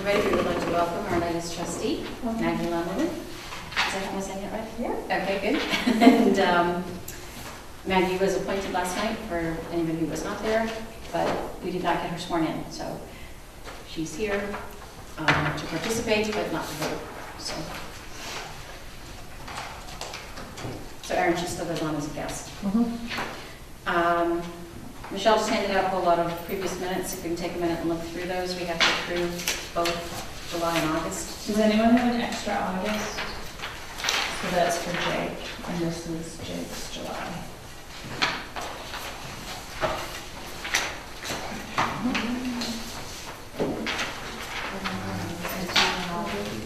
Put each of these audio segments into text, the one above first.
everybody. We would like to welcome our latest trustee, Maggie Lumley. Am I saying it right? Yeah. Okay, good. And Maggie was appointed last night for anybody who was not there, but we did not get her sworn in, so she's here to participate, but not to vote. So Erin, she still lives on as a guest. Michelle just handed out a whole lot of previous minutes. If we can take a minute and look through those, we have to approve both July and August. Does anyone have an extra August? So that's for Jake, and this is Jake's July.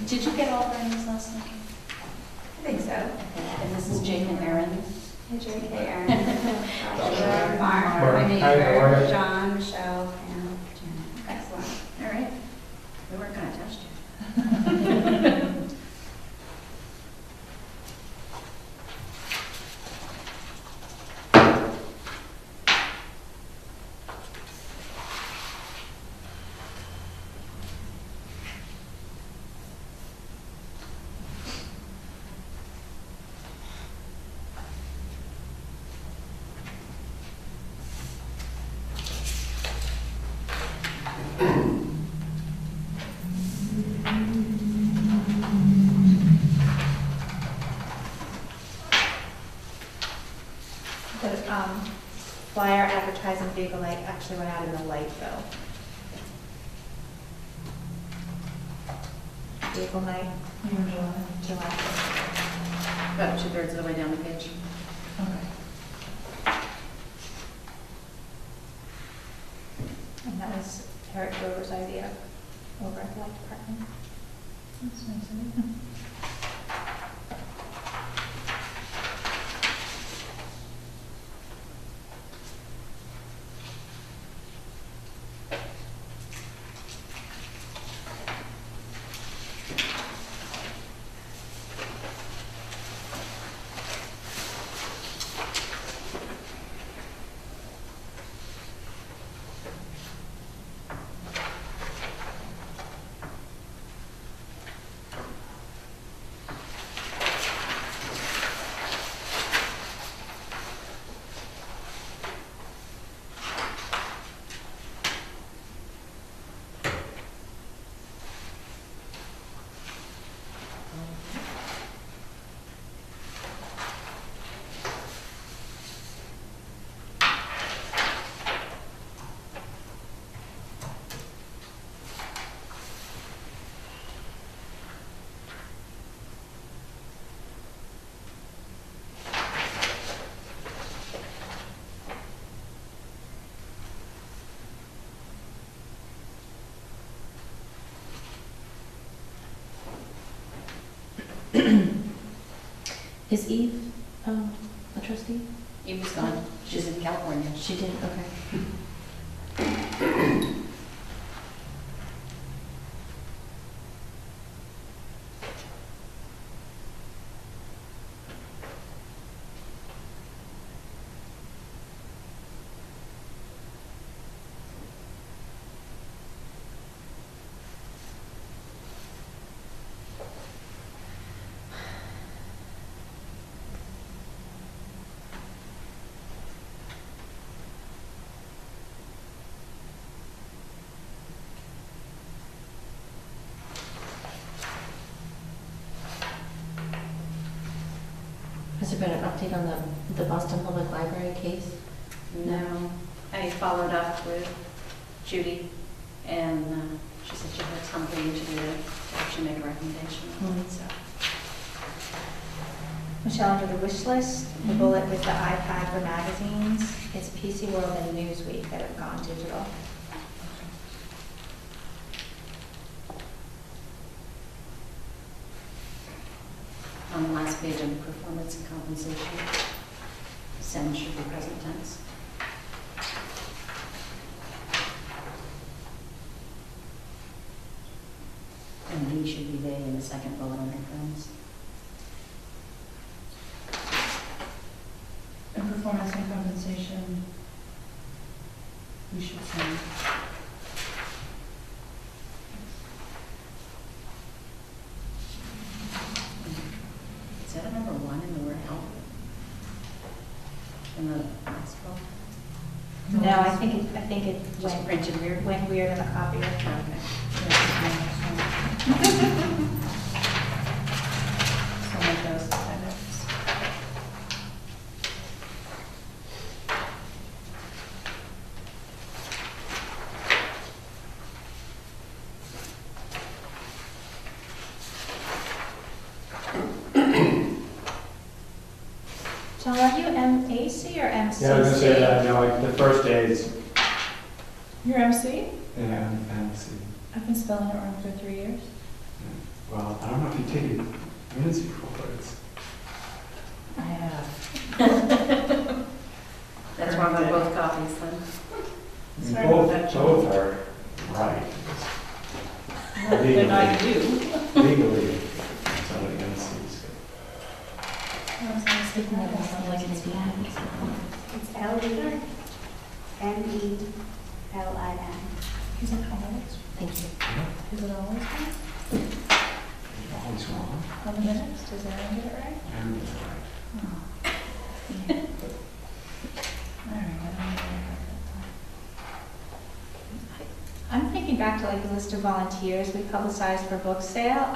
Did you get all of Erin's last night? I think so. Okay. And this is Jake and Erin. Hey, Jake. Hey, Erin. Joshua, Mark, Mark. my Hi, how are neighbor, you? John, Michelle, Pam, Janet. Excellent. All right. We weren't going to test you. The flyer advertising vehicle light actually went out in the light bill. Vehicle night, July. About 2/3 of the way down the page. Okay. And that was Eric Grover's idea over at the light department. That's nice of you. Is Eve a trustee? Eve was gone. She's in California. She did, okay. Has there been an update on the Boston Public Library case? No. I followed up with Judy, and she said she had something to do to actually make a recommendation on it, so. Michelle, under the wish list, the bullet with the iPad for magazines is PC World and Newsweek that have gone digital. On the last page under performance and compensation, send should be present tense. And we should be they in the second bullet under films. And performance and compensation, we should send. think it Just printed weird. went weird in the copier. Okay. So make those edits. John, are you MAC or MCC? Yeah, I was gonna say that, like, the first day is, You're MC? yeah, fancy. I've been spelling it wrong for 3 years. Well, I don't know if you take it minutes before, but it's, I have. That's why I'm on both copies then. I Sorry mean, about that, John. both are right. They're not you. Legally, it's only MCs. Speaking of, it sounds like it's behind. It's L-E-M-E-L-I-N. Is it always? Thank you. Is it always right? You're always wrong. On the minutes, does Aaron get it right? And it's right. Oh. Yeah. All right, I don't know. I'm thinking back to like the list of volunteers we publicized for book sale. I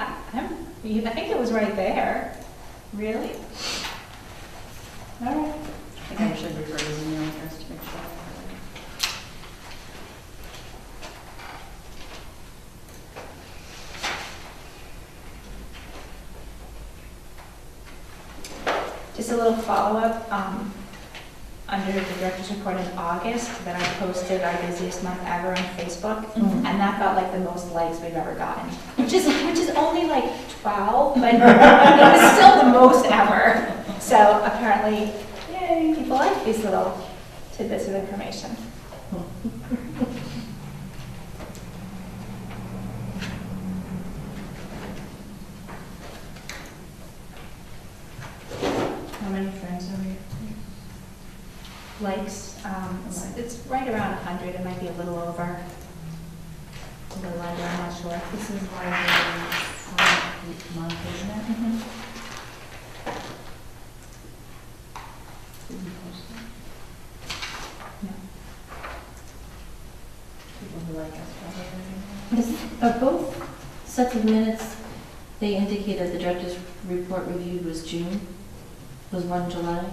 think it was right there. Really? All right. I think I usually refer to his email address to make sure. Just a little follow-up, under the director's report in August, that I posted our busiest month ever on Facebook, Mhm. and that got like the most likes we've ever gotten, which is only like 12, but it was still the most ever. So apparently, yay, people like these little tidbits of information. How many friends are we? Likes, it's right around 100, it might be a little over. A little under, I'm not sure. This is library month, isn't it? Mhm. Did we post it? No. People who like us probably. Of both sets of minutes, they indicated the director's report reviewed was June. Was one July?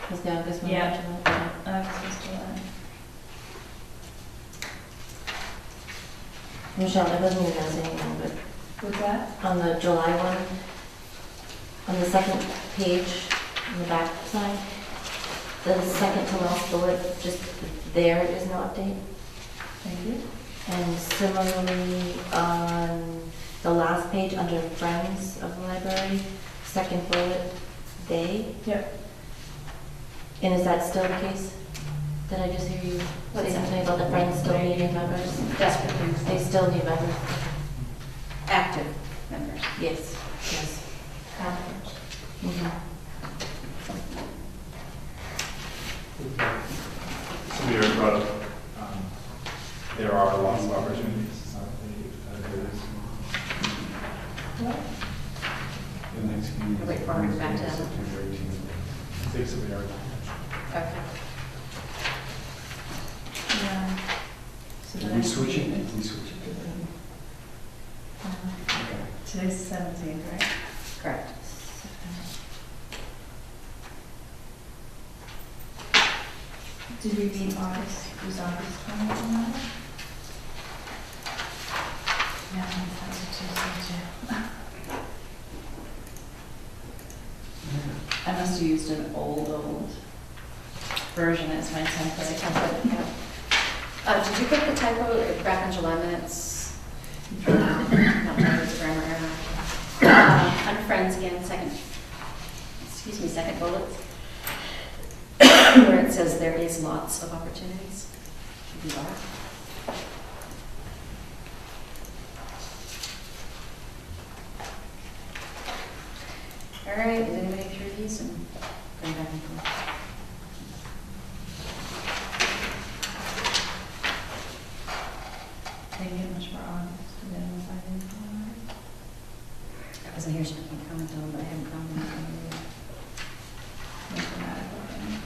Was the August one Yeah. July? This is July. Michelle, I wasn't even saying anything, but What's that? on the July one, on the second page, on the back side, the second to last bullet, just there is no update. Thank you. And similarly, on the last page, under Friends of the Library, second bullet, they. Yep. And is that still the case? Did I just hear you What's say that? something about the Friends still needing members? Desperately. They still need members? Active members. Yes, yes. Mhm. So we are brought up, there are lots of opportunities, there is. What? The next meeting is Wait for her to back to that. September 18th. I think so we are. Okay. Yeah. So the Did we next switch it? meeting- Did we switch it? Okay. Today's the 17th, right? Correct. Did we read August? Was August 20th? Yeah, that's a Tuesday too. I must have used an old version as my template. Did you put the typo back on July minutes? Not sure if it's grammar error. Under Friends again, second bullet, where it says there is lots of opportunities. Should be are. All right, is anybody through these and going back and forth? Didn't get much for August. Did anyone find anything on that? I wasn't here, so I can't comment on, but I haven't found anything. Mathematical thing.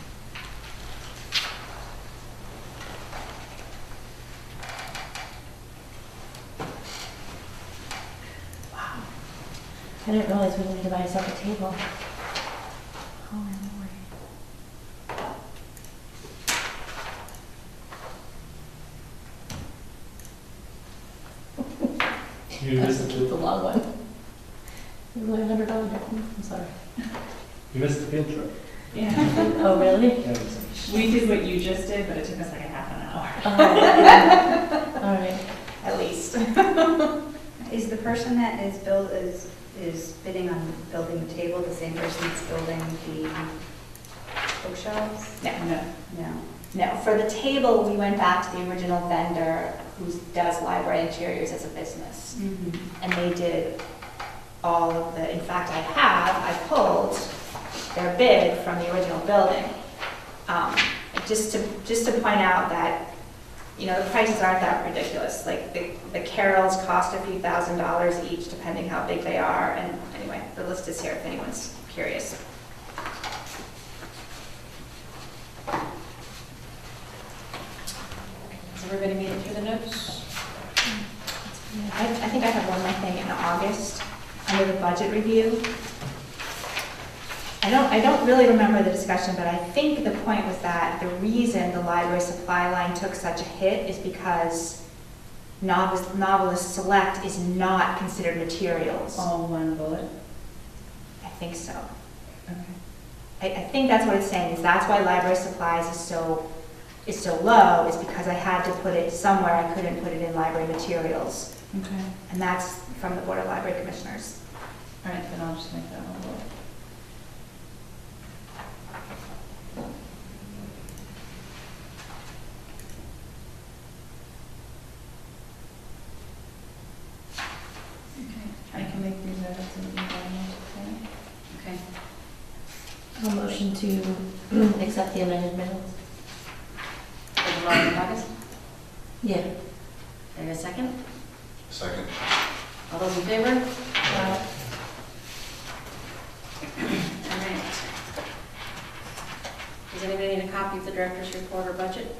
I didn't realize we needed to buy a separate table. Oh, my You missed lord. The long one. It was like $100 difference, I'm sorry. the field trip. Yeah. Oh, really? Yeah, We did what you just did, but it took us like a half an hour. Oh, all right. At least. Is the person that is bidding on building the table the same person that's building the bookshelves? No, No. No. no. For the table, we went back to the original vendor who does library interiors as a business. And they did all of the, in fact, I pulled their bid from the original building. Just to point out that, you know, the prices aren't that ridiculous. Like the carrels cost a few $1,000s each, depending how big they are. And anyway, the list is here if anyone's curious. Has everybody made it through the notes? I think I have one more thing in August, under the budget review. I don't really remember the discussion, but I think the point was that the reason the library supply line took such a hit is because Novelist Select is not considered materials. All one bullet. I think so. Okay. I think that's what it's saying, is that's why library supplies is so low, is because I had to put it somewhere, I couldn't put it in library materials. Okay. And that's from the Board of Library Commissioners. All right, then I'll just make that one bullet. I can make these edits and we can go on. Okay. A motion to accept the amended minutes? For July and August? Yeah. There a second? Second. All those in favor? All right. Does anybody need a copy of the director's report or budget?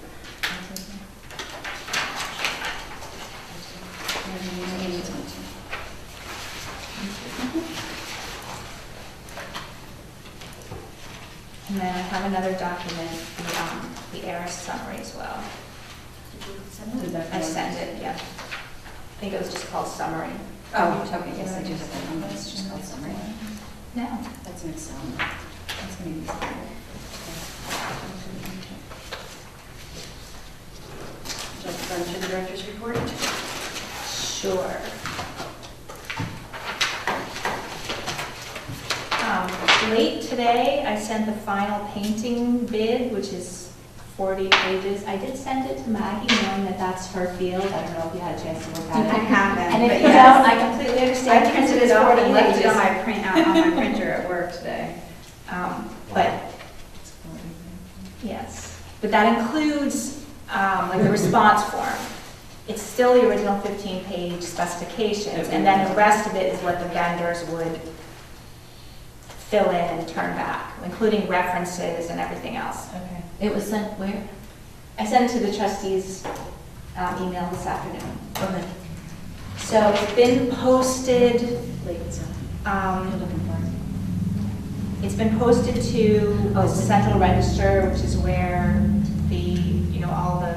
And then I have another document, the heiress summary as well. Did that I go? sent it, yeah. I think it was just called summary. Oh, okay, yes, I do have that one, that's just called summary. No. That's an Excel. That's gonna be easy. Would you like to run through the director's report? Sure. Late today, I sent the final painting bid, which is 40 pages. I did send it to Maggie, knowing that that's her field. I don't know if you had a chance to look at it. I haven't. And if but you yes. don't, I completely understand. I printed it off and left it on my printer at work today. But, yes. But that includes, like, the response form. It's still the original 15-page specifications, and then the rest of it is what the vendors would fill in and turn back, including references and everything else. Okay. It was sent where? I sent it to the trustees' email this afternoon. Okay. So it's been posted, it's been posted to the Central Register, which is where the, you know, all the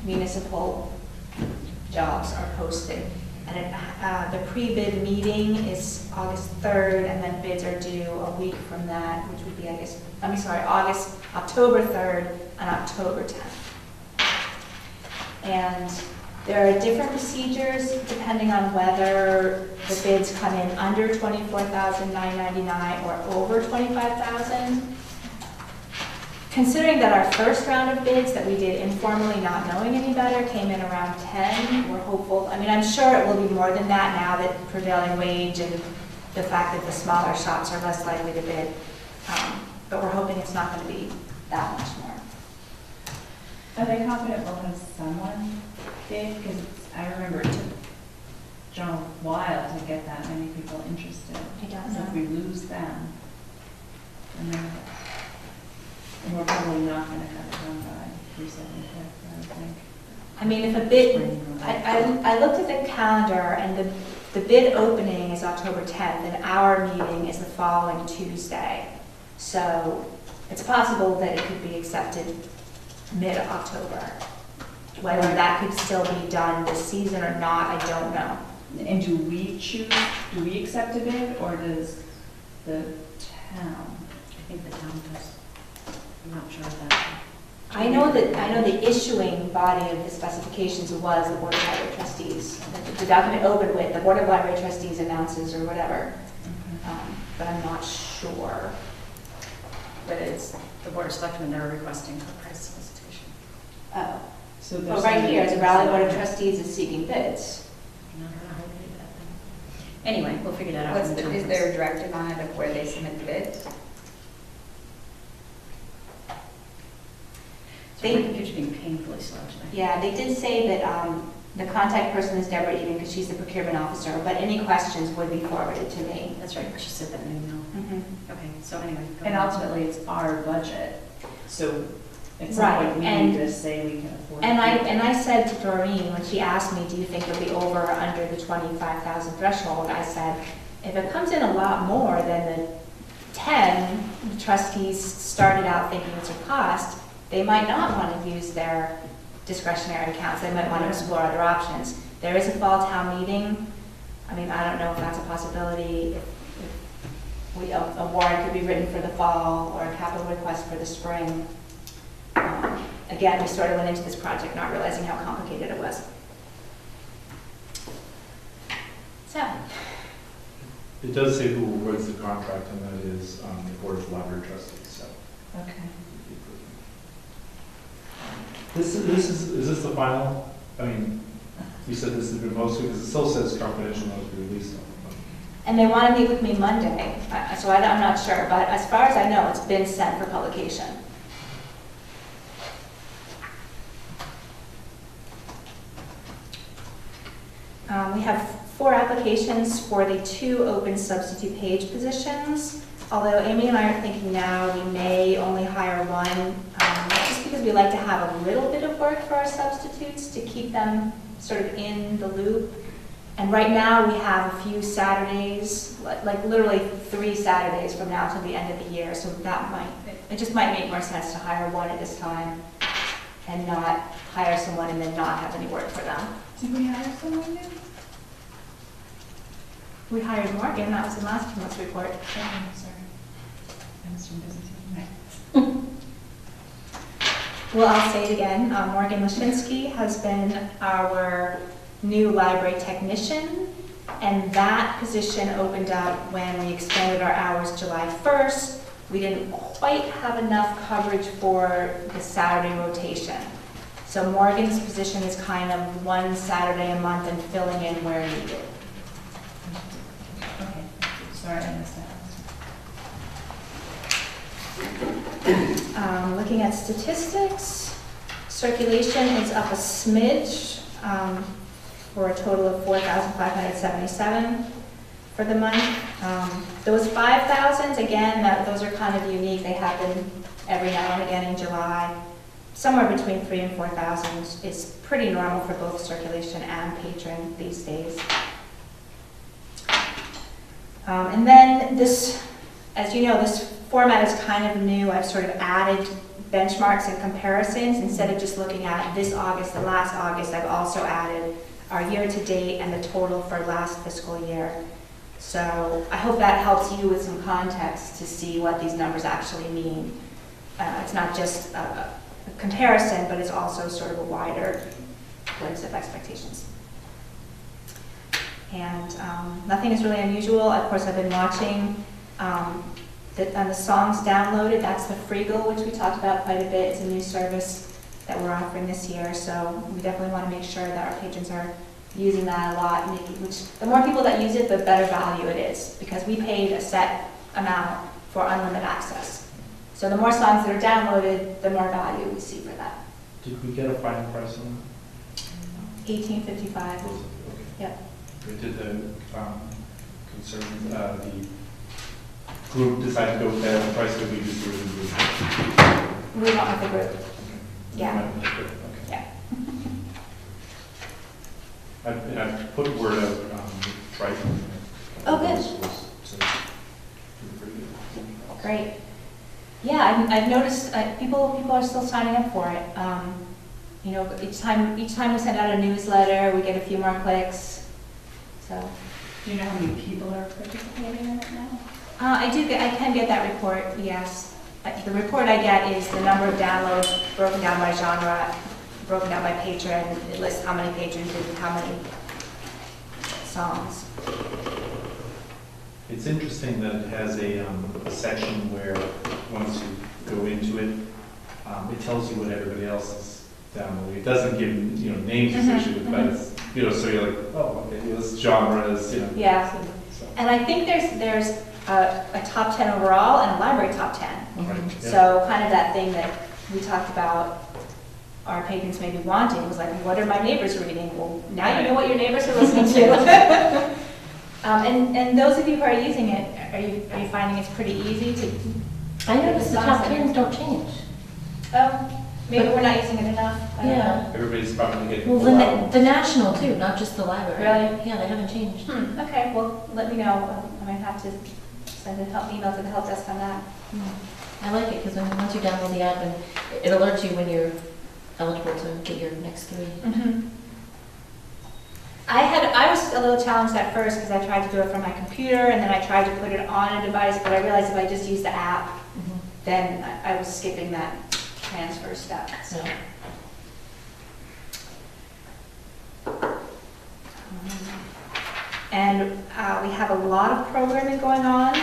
municipal jobs are posted. And the pre-bid meeting is August 3rd, and then bids are due a week from that, which would be, October 3rd and October 10th. And there are different procedures depending on whether the bids come in under $24,999 or over $25,000. Considering that our first round of bids that we did informally, not knowing any better, came in around 10, we're hopeful. I mean, I'm sure it will be more than that now that prevailing wage and the fact that the smaller shops are less likely to bid. But we're hoping it's not going to be that much more. Are they confident we'll have someone bid? Because I remember it took John a while to get that many people interested. I don't So if know. we lose them, then we're probably not going to have it done by 3/75, I think. I mean, if a bid, I looked at the calendar, and the bid opening is October 10th, and our meeting is the following Tuesday. So it's possible that it could be accepted mid-October. Whether that could still be done this season or not, I don't know. And do we accept a bid, or does the town? I think the town does. I'm not sure of that. I know the issuing body of the specifications was the Board of Library Trustees. The document opened with the Board of Library Trustees announces or whatever, but I'm not sure. But it's the Board of Selectmen that are requesting for price solicitation. Oh, So but there's right here, the Raleigh Board of something- Trustees is seeking bids. I don't know how we do that then. Anyway, we'll figure that out. What's when the time is comes. there a directive on it of where they submit the bids? So my computer's being painfully slow tonight. Yeah, they did say that the contact person is Deborah Eden because she's the procurement officer, but any questions would be forwarded to me. That's right, she said that in an email. Okay, so anyway. go And ahead. ultimately, it's our budget, so at some Right, point, we and- need to say we can afford. And it. I said to Doreen, when she asked me, do you think it'll be over or under the 25,000 threshold? I said, if it comes in a lot more than the 10 the trustees started out thinking it's a cost, they might not want to use their discretionary accounts. They might want to explore other options. There is a fall town meeting. I mean, I don't know if that's a possibility. If a warrant could be written for the fall or a capital request for the spring. Again, we sort of went into this project not realizing how complicated it was. So, It does say who awards the contract, and that is the Board of Library Trustees, so. Okay. Is this the final? I mean, you said this has been posted, because it still says confidential not to be released. and they want to meet with me Monday, so I'm not sure, but as far as I know, it's been sent for publication. We have 4 applications for the 2 open substitute page positions. Although Amy and I are thinking now we may only hire 1, just because we like to have a little bit of work for our substitutes to keep them sort of in the loop. And right now we have a few Saturdays, like literally 3 Saturdays from now till the end of the year. So it just might make more sense to hire 1 at this time and not hire someone and then not have any work for them. Did we hire someone new? We hired Morgan, that was the last month's report. Oh, sorry. I must have been busy tonight. Well, I'll say it again, Morgan Lashinsky has been our new library technician, and that position opened up when we expanded our hours July 1st. We didn't quite have enough coverage for the Saturday rotation. So Morgan's position is kind of 1 Saturday a month and filling in where needed. Okay, sorry, I missed that. Looking at statistics, circulation is up a smidge for a total of 4,577 for the month. Those 5,000s, again, those are kind of unique. They happen every now and again in July. Somewhere between 3,000 and 4,000 is pretty normal for both circulation and patron these days. And then this, as you know, this format is kind of new. I've sort of added benchmarks and comparisons. Instead of just looking at this August and last August, I've also added our year-to-date and the total for last fiscal year. So I hope that helps you with some context to see what these numbers actually mean. It's not just a comparison, but it's also sort of a wider glimpse of expectations. And nothing is really unusual. Of course, I've been watching on the songs downloaded. That's the Freegal, which we talked about quite a bit. It's a new service that we're offering this year. So we definitely want to make sure that our patrons are using that a lot. Which the more people that use it, the better value it is, because we paid a set amount for unlimited access. So the more songs that are downloaded, the more value we see for that. Did we get a final price on $18.55. that? Okay. Yep. Did the the group decide to go with that price that we just really We went with the group. Yeah. Okay. Yeah. And I've put word out, striking. Oh, good. Was pretty good. Great. Yeah, I've noticed, people are still signing up for it. You know, each time we send out a newsletter, we get a few more clicks, so. Do you know how many people are participating in it now? I can get that report, yes. The report I get is the number of downloads broken down by genre, broken down by patron. It lists how many patrons and how many songs. It's interesting that it has a section where, once you go into it, it tells you what everybody else is downloading. It doesn't give, names associated with it, but it's, so you're like, oh, okay, this genre is, Yeah, so. and I think there's a top 10 overall and a library top 10. Right, yeah. So kind of that thing that we talked about our patrons maybe wanting was like, what are my neighbors reading? Well, now you know what your neighbors are listening to. And those of you who are using it, are you finding it's pretty easy to? I noticed the top 10s don't change. Oh, maybe we're not using it enough. I don't know. Yeah. Everybody's probably getting. Well, the national too, not just the library. Really? Yeah, they haven't changed. Okay, well, let me know. I might have to send an email to the help desk on that. I like it because once you download the app, and it alerts you when you're eligible to get your next 3. I was a little challenged at first because I tried to do it from my computer and then I tried to put it on a device, but I realized if I just use the app, then I was skipping that transfer step. So. And we have a lot of programming going on.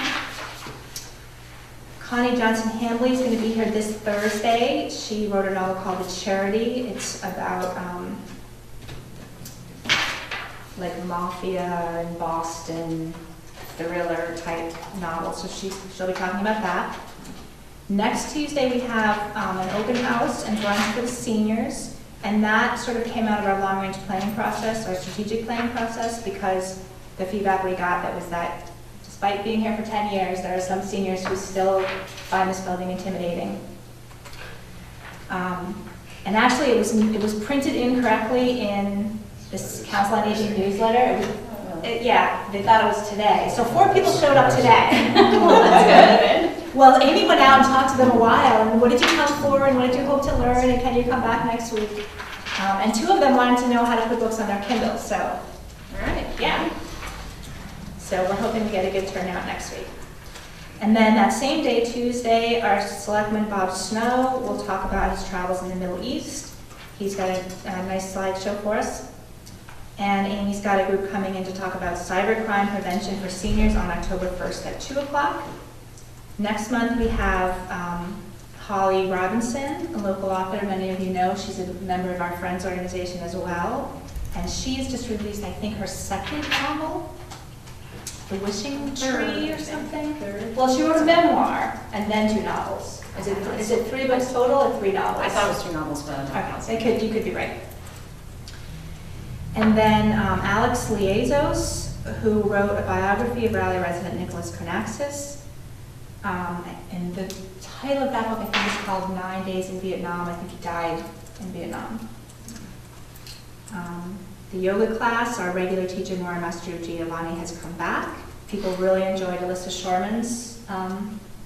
Connie Johnson-Hambley is going to be here this Thursday. She wrote a novel called The Charity. It's about like mafia in Boston, thriller type novel. So she'll be talking about that. Next Tuesday we have an open house and brunch for the seniors. And that sort of came out of our long-range planning process, our strategic planning process, because the feedback we got that was that despite being here for 10 years, there are some seniors who still find this building intimidating. And actually, it was printed incorrectly in this Council on Aging newsletter. Yeah, they thought it was today. So 4 people showed up today. That's good. Well, Amy went out and talked to them a while, and what did you come for, and what did you hope to learn, and can you come back next week? And 2 of them wanted to know how to put books on their Kindle, so. All right. Yeah. So we're hoping to get a good turnout next week. And then that same day, Tuesday, our Selectman Bob Snow will talk about his travels in the Middle East. He's got a nice slideshow for us. And Amy's got a group coming in to talk about cybercrime prevention for seniors on October 1st at 2 o'clock. Next month we have Holly Robinson, a local author many of you know. She's a member of our Friends organization as well. And she's just released, I think, her 2nd novel, The Wishing Tree or something. Well, she wrote a memoir and then 2 novels. Is it 3 books total or 3 novels? I thought it was 2 novels, but Okay, you could be right. And then Alex Liezos, who wrote a biography of Raleigh resident Nicholas Konaxis. And the title of that book, I think, is called 9 Days in Vietnam. I think he died in Vietnam. The yoga class, our regular teacher, Maura Mastro Giovanni, has come back. People really enjoyed Alyssa Shorman's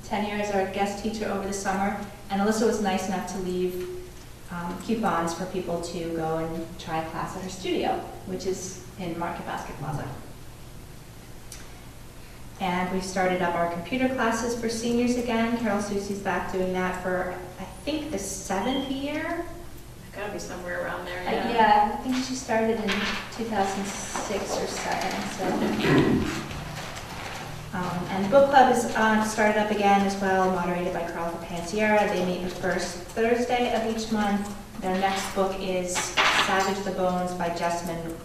tenure as our guest teacher over the summer. And Alyssa was nice enough to leave coupons for people to go and try a class at her studio, which is in Market Basket Plaza. And we've started up our computer classes for seniors again. Carol Susie's back doing that for, I think, the 7th year. it's got to be somewhere around there. Yeah, I think she started in 2006 or 7. So. And the book club is started up again as well, moderated by Carl Panciera. They meet the first Thursday of each month. Their next book is Savage the Bones by Jessamine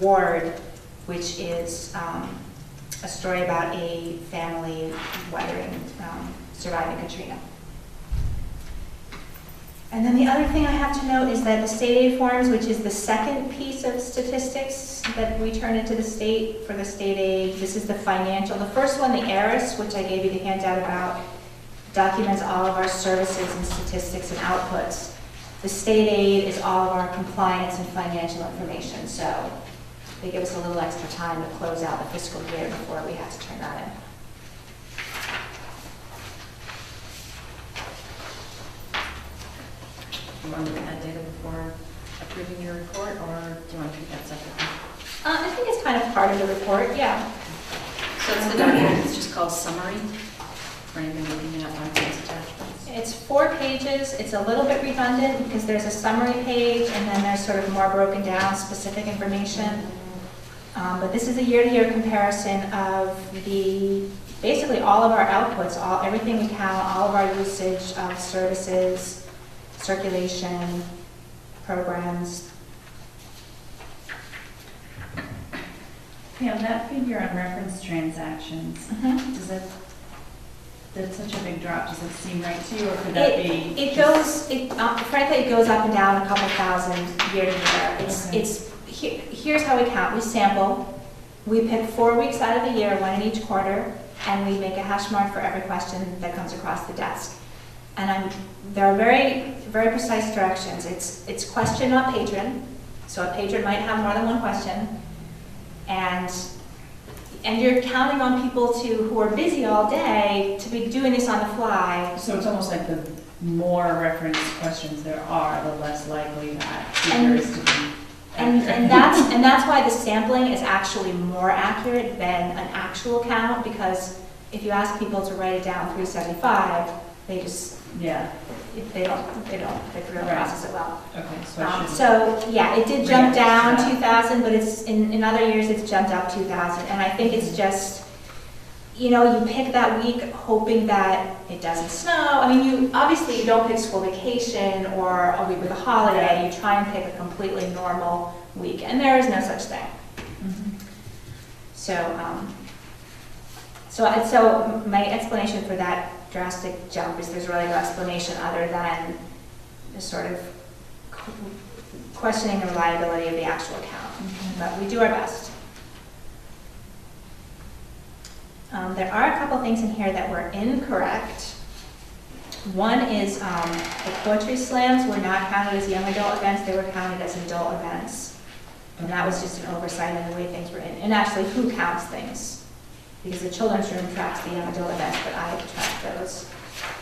Ward, which is a story about a family weathering, surviving Katrina. And then the other thing I have to note is that the state aid forms, which is the 2nd piece of statistics that we turn into the state for the state aid, this is the financial. The first one, the ARIS, which I gave you the handout about, documents all of our services and statistics and outputs. The state aid is all of our compliance and financial information. So they give us a little extra time to close out the fiscal year before we have to turn that in. Do you want to look at that data before approving your report, or do you want to treat that separately? I think it's kind of part of the report, yeah. So it's the document, it's just called summary, for anybody looking at these attachments. It's 4 pages. It's a little bit redundant because there's a summary page and then there's sort of more broken down specific information. But this is a year-to-year comparison of basically all of our outputs, everything we count, all of our usage of services, circulation, programs. Pam, that figure on reference transactions, that's such a big drop, does it seem right to you, or could that be? Frankly, it goes up and down a couple thousand year to year. Okay. Here's how we count. We sample, we pick 4 weeks out of the year, 1 in each quarter, and we make a hash mark for every question that comes across the desk. And there are very, very precise directions. It's question, not patron. So a patron might have more than one question. And you're counting on people who are busy all day to be doing this on the fly. So it's almost like the more reference questions there are, the less likely that figure And- is to be. And that's why the sampling is actually more accurate than an actual count, because if you ask people to write it down 375, they just, Yeah, they really Right. process it well. okay, so I should. So, yeah, it did jump React down to that. 2,000, but it's, in other years, it's jumped up 2,000. And I think it's just, you pick that week hoping that it doesn't snow. I mean, obviously you don't pick school vacation or a week with a holiday. You try and pick a completely normal week, and there is no such thing. Mhm. So my explanation for that drastic jump is there's really no explanation other than the sort of questioning the reliability of the actual count. But we do our best. There are a couple things in here that were incorrect. One is the poetry slams were not counted as young adult events, they were counted as adult events. And that was just an oversight in the way things were in. And actually, who counts things? Because the children's room tracks the young adult events, but I track those.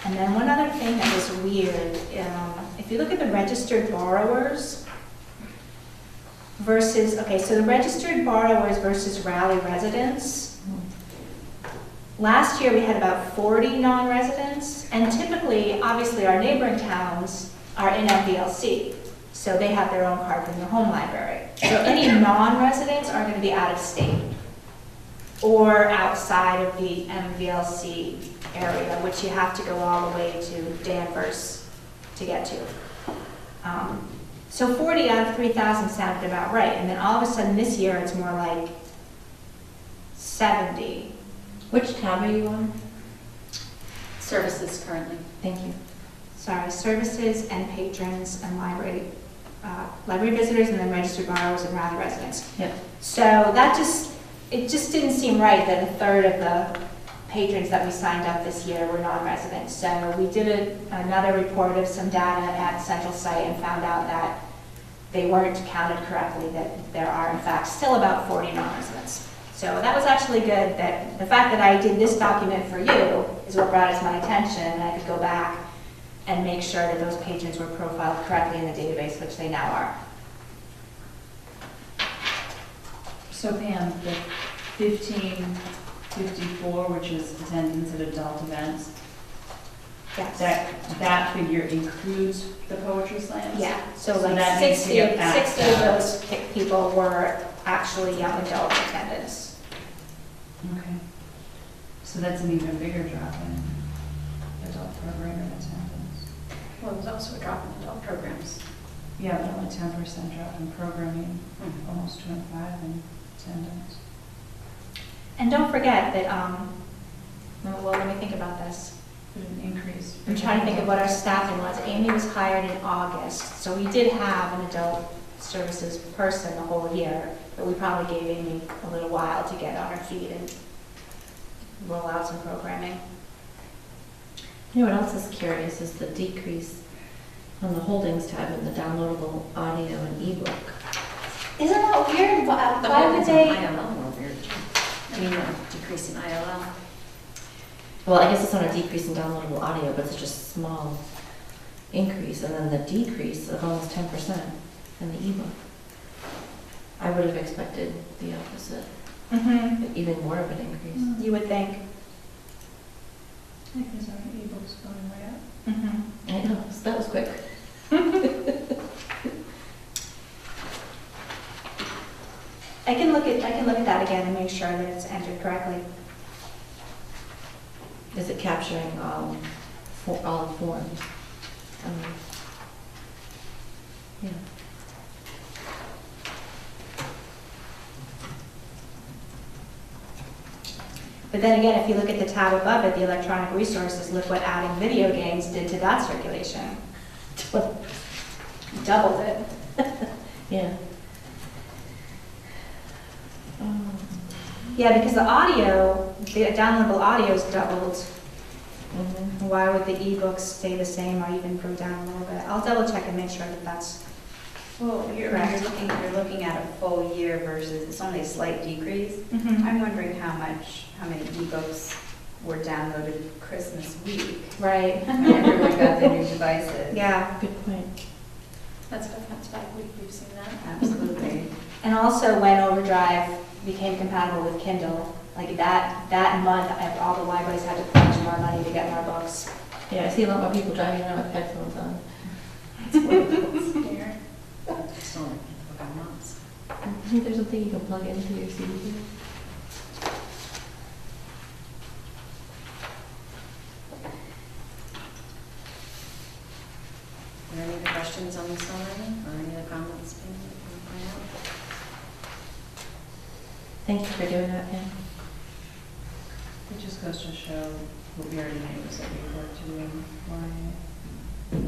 And then one other thing that was weird, if you look at the registered borrowers versus, so the registered borrowers versus Raleigh residents. Last year, we had about 40 non-residents, and typically, obviously, our neighboring towns are in MVLC, so they have their own card from the home library. So any non-residents are going to be out of state or outside of the MVLC area, which you have to go all the way to Danvers to get to. So 40 out of 3,000 sounded about right, and then all of a sudden this year, it's more like 70. Which tab are you on? Services currently. Thank you. Sorry, services and patrons and library visitors, and then registered borrowers and Raleigh residents. Yep. So it just didn't seem right that a third of the patrons that we signed up this year were non-residents. So we did another report of some data at Central Site and found out that they weren't counted correctly, that there are in fact still about 40 non-residents. So that was actually good, that the fact that I did this document for you is what brought it to my attention, and I could go back and make sure that those patrons were profiled correctly in the database, which they now are. So Pam, the 1554, which is attendance at adult events, Yes. that figure includes the poetry slams? Yeah, so So like that needs to 60 get of passed 60 of out. those people were actually young adult attendance. Okay. So that's an even bigger drop in adult program attendance. Well, there's also a drop in adult programs. Yeah, but only 10% drop in programming, Hmm. almost 25 in attendance. And don't forget that, well, let me think about this. But an increase. I'm trying to think of what our staffing was. Amy was hired in August, so we did have an adult services person the whole year, but we probably gave Amy a little while to get on her feet and roll out some programming. You know what else is curious is the decrease on the holdings tab in the downloadable audio and ebook. Isn't that weird? Why The whole would thing's on they? ILL were weird too. I mean, decrease in ILL. Well, I guess it's not a decrease in downloadable audio, but it's just a small increase, and then the decrease of almost 10% in the ebook. I would have expected the opposite, Mhm. even more of an increase. You would think. Because our e-books going way up. Mhm. I know, that was quick. I can look at that again and make sure that it's entered correctly. Is it capturing all forms? Yeah. But then again, if you look at the tab above it, the electronic resources, look what adding video games did to that circulation. Doubled it. Yeah. Yeah, because the audio, the downloadable audio is doubled. Mhm. Why would the ebooks stay the same or even go down a little bit? I'll double check and make sure that that's, Well, you're looking at a full year versus, it's only a slight decrease. Mhm. I'm wondering how many ebooks were downloaded Christmas week Right. when everyone got their new devices. Yeah, Good point. That's back, we've seen that. Absolutely. and also when Overdrive became compatible with Kindle, like that month, all the libraries had to plunge more money to get more books. Yeah, I see a lot more people driving around with headphones on. Still in about months. I think there's something you can plug into your CD. Are there any other questions on the summary or any other comments you want to point out? Thank you for doing that, Pam. It just goes to show what we already knew was that we were doing why.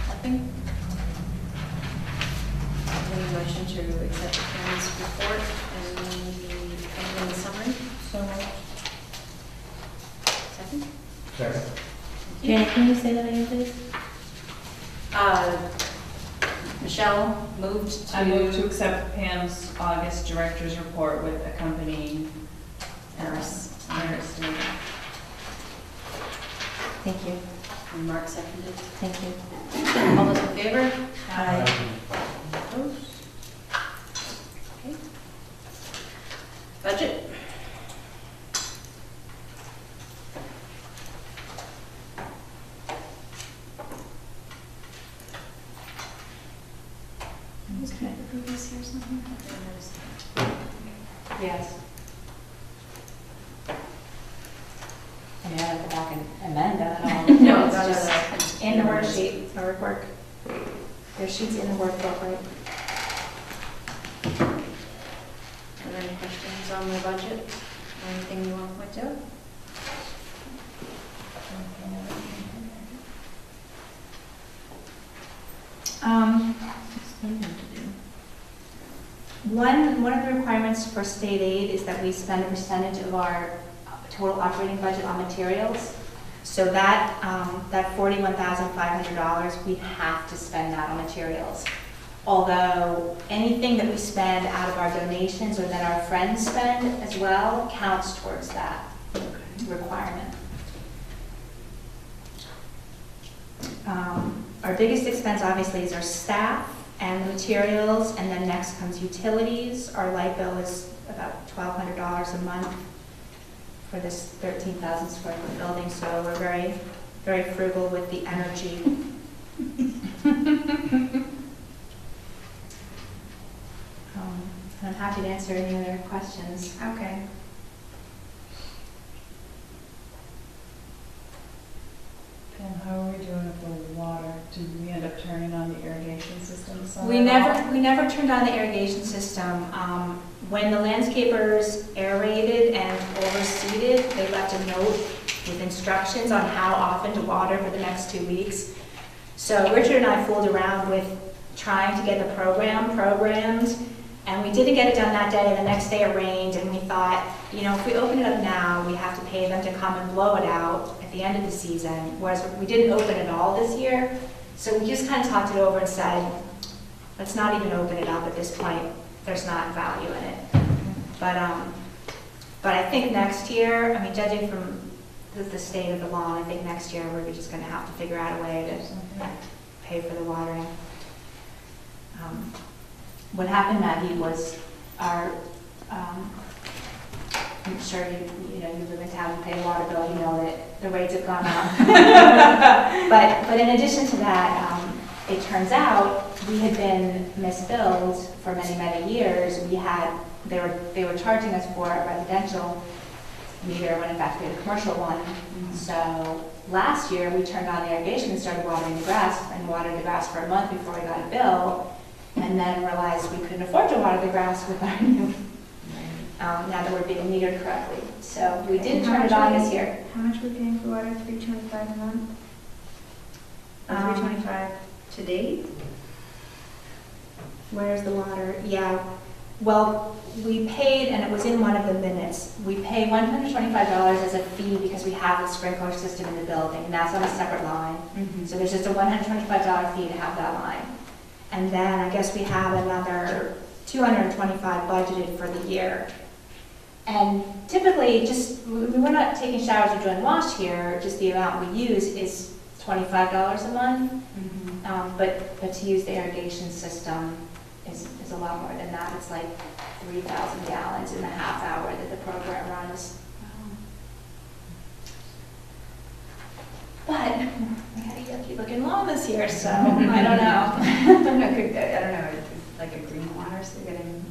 Nothing? Any motion to accept the Karen's report and the summary? So much. Second? Second. Janet, can you say that again, please? Michelle moved to. I move to accept Pam's August director's report with accompanying Harris. narrative. Thank you. And Mark seconded. Thank you. All those in favor? Aye. Opposed? Okay. Budget? Was it the previous year or something? I didn't notice that. Yes. I mean, I have to go back and amend that all. No, it's just. In the worksheet, it's our work. There's sheets in the workbook, right? Are there any questions on the budget or anything you want to point out? One of the requirements for state aid is that we spend a percentage of our total operating budget on materials. So that $41,500, we have to spend that on materials. Although anything that we spend out of our donations or that our friends spend as well counts towards that requirement. Our biggest expense obviously is our staff and the materials, and then next comes utilities. Our light bill is about $1,200 a month for this 13,000 square foot building, so we're very, very frugal with the energy. I'm happy to answer any other questions. Okay. Pam, how are we doing with the water? Did we end up turning on the irrigation system somewhere? We never turned on the irrigation system. When the landscapers aerated and overseeded, they left a note with instructions on how often to water for the next 2 weeks. So Richard and I fooled around with trying to get the program programmed And we didn't get it done that day, and the next day it rained, and we thought, you know, if we open it up now, we have to pay them to come and blow it out at the end of the season, whereas we didn't open it all this year. So we just kind of talked it over and said, let's not even open it up at this point, there's not value in it. But I think next year, I mean, judging from the state of the lawn, I think next year we're just gonna have to figure out a way to pay for the watering. What happened, Maggie, was our, I'm sure you know, you live in town, you pay a water bill, you know that the rates have gone up. But in addition to that, it turns out we had been misbilled for many, many years. They were charging us for a residential meter when in fact we had a commercial one. So last year we turned on the irrigation and started watering the grass, and watered the grass for a month before we got a bill, and then realized we couldn't afford to water the grass with our new, now that we're being metered correctly. So we didn't turn it on this year. How much are we paying for water? $325 a month? $325 to date? Where's the water? Yeah, well, we paid, and it was in one of the minutes, we pay $125 as a fee because we have the sprinkler system in the building, and that's on a separate line. So there's just a $125 fee to have that line. And then I guess we have another $225 budgeted for the year. And typically, we're not taking showers or doing wash here, just the amount we use is $25 a month. But to use the irrigation system is a lot more than that. It's like 3,000 gallons in the half hour that the program runs. But we had a yucky looking lawn this year, so I don't know. I don't know, like a green water, so you're getting,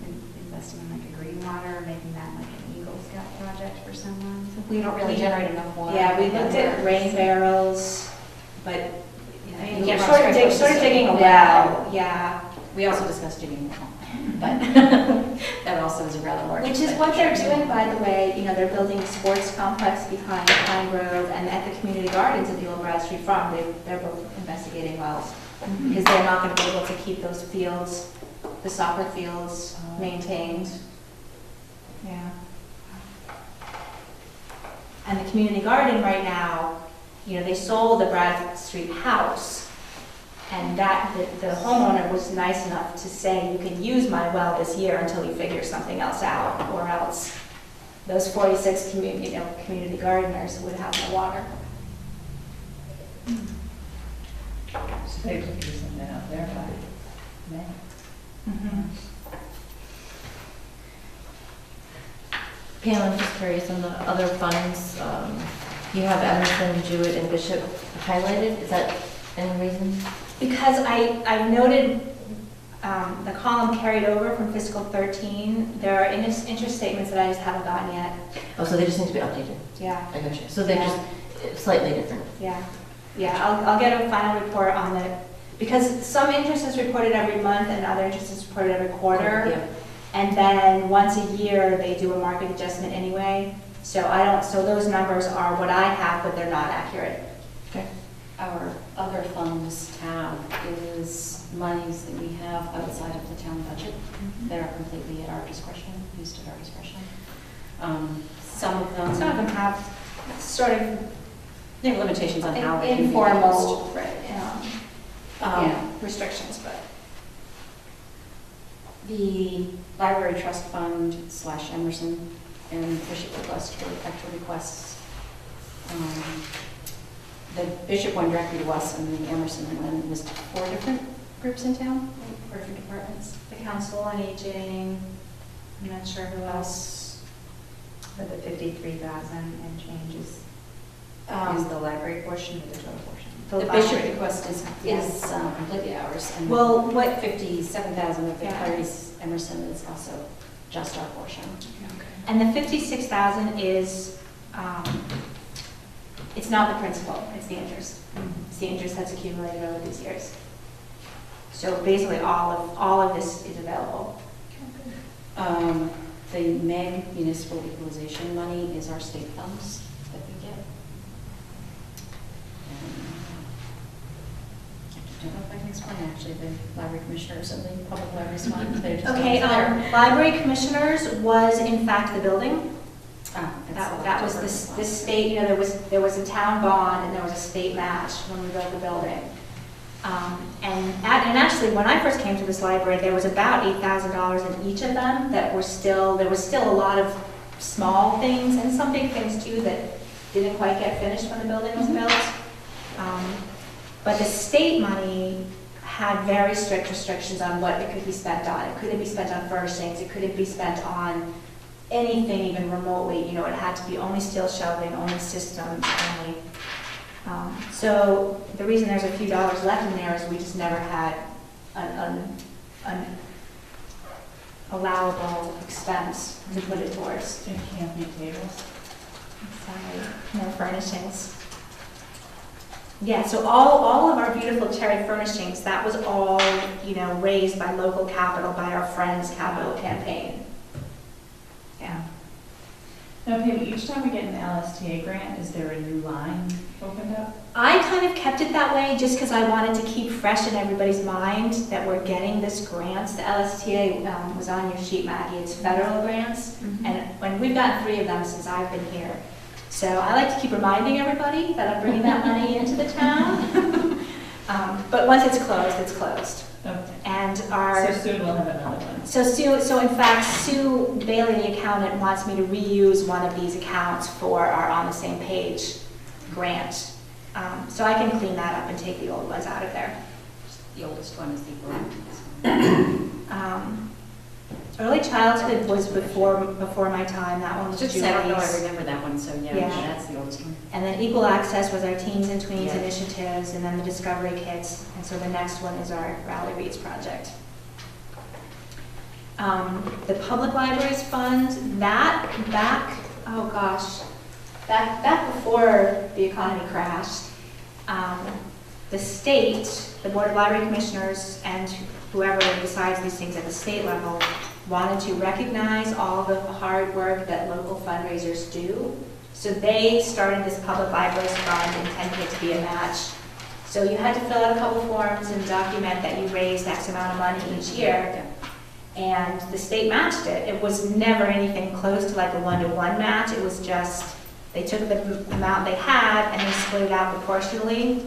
investing in like a green water, making that like an Eagle Scout project for someone. We don't really generate enough water. Yeah, we looked at rain barrels, but I mean, you're we're sort of digging a well, yeah. We also discussed digging a well, but that also is a rather large. Which is what they're doing, by the way. You know, they're building a sports complex behind Pine Grove, and at the community gardens at the old Broad Street Farm, they're both investigating wells. Because they're not going to be able to keep those fields, the soccer fields, maintained. Yeah. And the community garden right now, you know, they sold the Broad Street house, and the homeowner was nice enough to say, you can use my well this year until you figure something else out, or else those 46 community gardeners would have no water. So they could do something out there by May. Pam, I'm just curious on the other funds, you have Emerson, Jewett, and Bishop highlighted, is that any reason? Because I noted the column carried over from fiscal 13. There are interest statements that I just haven't gotten yet. Oh, so they just need to be updated? Yeah, I got you. So they're Yeah. just slightly different? yeah. I'll get a final report on it. Because some interest is reported every month and other interest is reported every quarter. Yeah. And then once a year, they do a market adjustment anyway. So those numbers are what I have, but they're not accurate. Okay. Our other funds tab is monies that we have outside of the town budget that are completely at our discretion, used at our discretion. Some of them have sort of they have limitations on how they can be informal, used. right, restrictions, but. The Library Trust Fund / Emerson and Bishop request for actual requests. The Bishop one directly to us, and the Emerson one was to 4 different groups in town, 4 different departments. The Council on Aging, I'm not sure who else. But the 53,000 and change is the library portion or the total portion? The Bishop request is completely ours, and Well, what, 57,000 of the Yeah. Clarice Emerson is also just our portion. and the 56,000 is, it's not the principal, it's the interest. It's the interest that's accumulated over these years. So basically, all of this is available. The MEG municipal equalization money is our state funds that we get. And, don't know if I can explain actually, the library commissioners and the public libraries fund. They're just Okay, there. library commissioners was in fact the building. Ah, it's That was the state, you know, there was a town bond and there was a state match when we built the building. And actually, when I first came to this library, there was about $8,000 in each of them that were still, there was still a lot of small things and some big things too that didn't quite get finished when the building was built. But the state money had very strict restrictions on what it could be spent on. It couldn't be spent on furnishings, it couldn't be spent on anything even remotely, you know, it had to be only steel shelving, only systems, only. So the reason there's a few dollars left in there is we just never had an allowable expense to put it towards. It can't be tables. Sorry, no furnishings. Yeah, so all of our beautiful cherry furnishings, that was all, you know, raised by local capital, by our friends' capital campaign. Yeah. Now, Pam, each time we get an LSTA grant, is there a new line opened up? I kind of kept it that way just because I wanted to keep fresh in everybody's mind that we're getting this grant. The LSTA was on your sheet, Maggie. It's federal grants, and when we've gotten 3 of them since I've been here. So I like to keep reminding everybody that I'm bringing that money into the town. But once it's closed, it's closed. Okay. And our So soon we'll have another one. So in fact, Sue Bailey, the accountant, wants me to reuse one of these accounts for our On the Same Page grant. So I can clean that up and take the old ones out of there. The oldest one is the grant. Early childhood was before my time. That one was Just I don't know, I Julie's. remember that one, so yeah, Yeah. that's the oldest one. And then Equal Access was our Teens and Tweens Yeah. initiatives, and then the Discovery Kits. And so the next one is our Rally Reads project. The Public Libraries Fund, back before the economy crashed, the state, the Board of Library Commissioners, and whoever decides these things at the state level, wanted to recognize all the hard work that local fundraisers do. So they started this Public Libraries Fund intending it to be a match. So you had to fill out a couple forms and document that you raised X amount of money each year. And the state matched it. It was never anything close to like a 1-to-1 match. It was just, they took the amount they had and they split it out proportionally.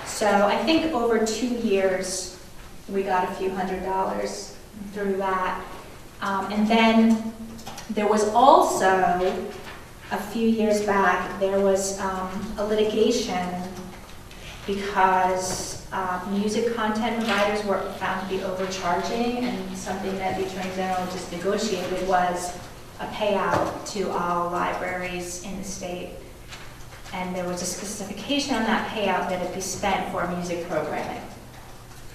So I think over 2 years, we got a few $100s through that. And then there was also, a few years back, there was a litigation because music content providers were found to be overcharging, and something that the Attorney General just negotiated was a payout to all libraries in the state. And there was a specification on that payout that it be spent for music programming.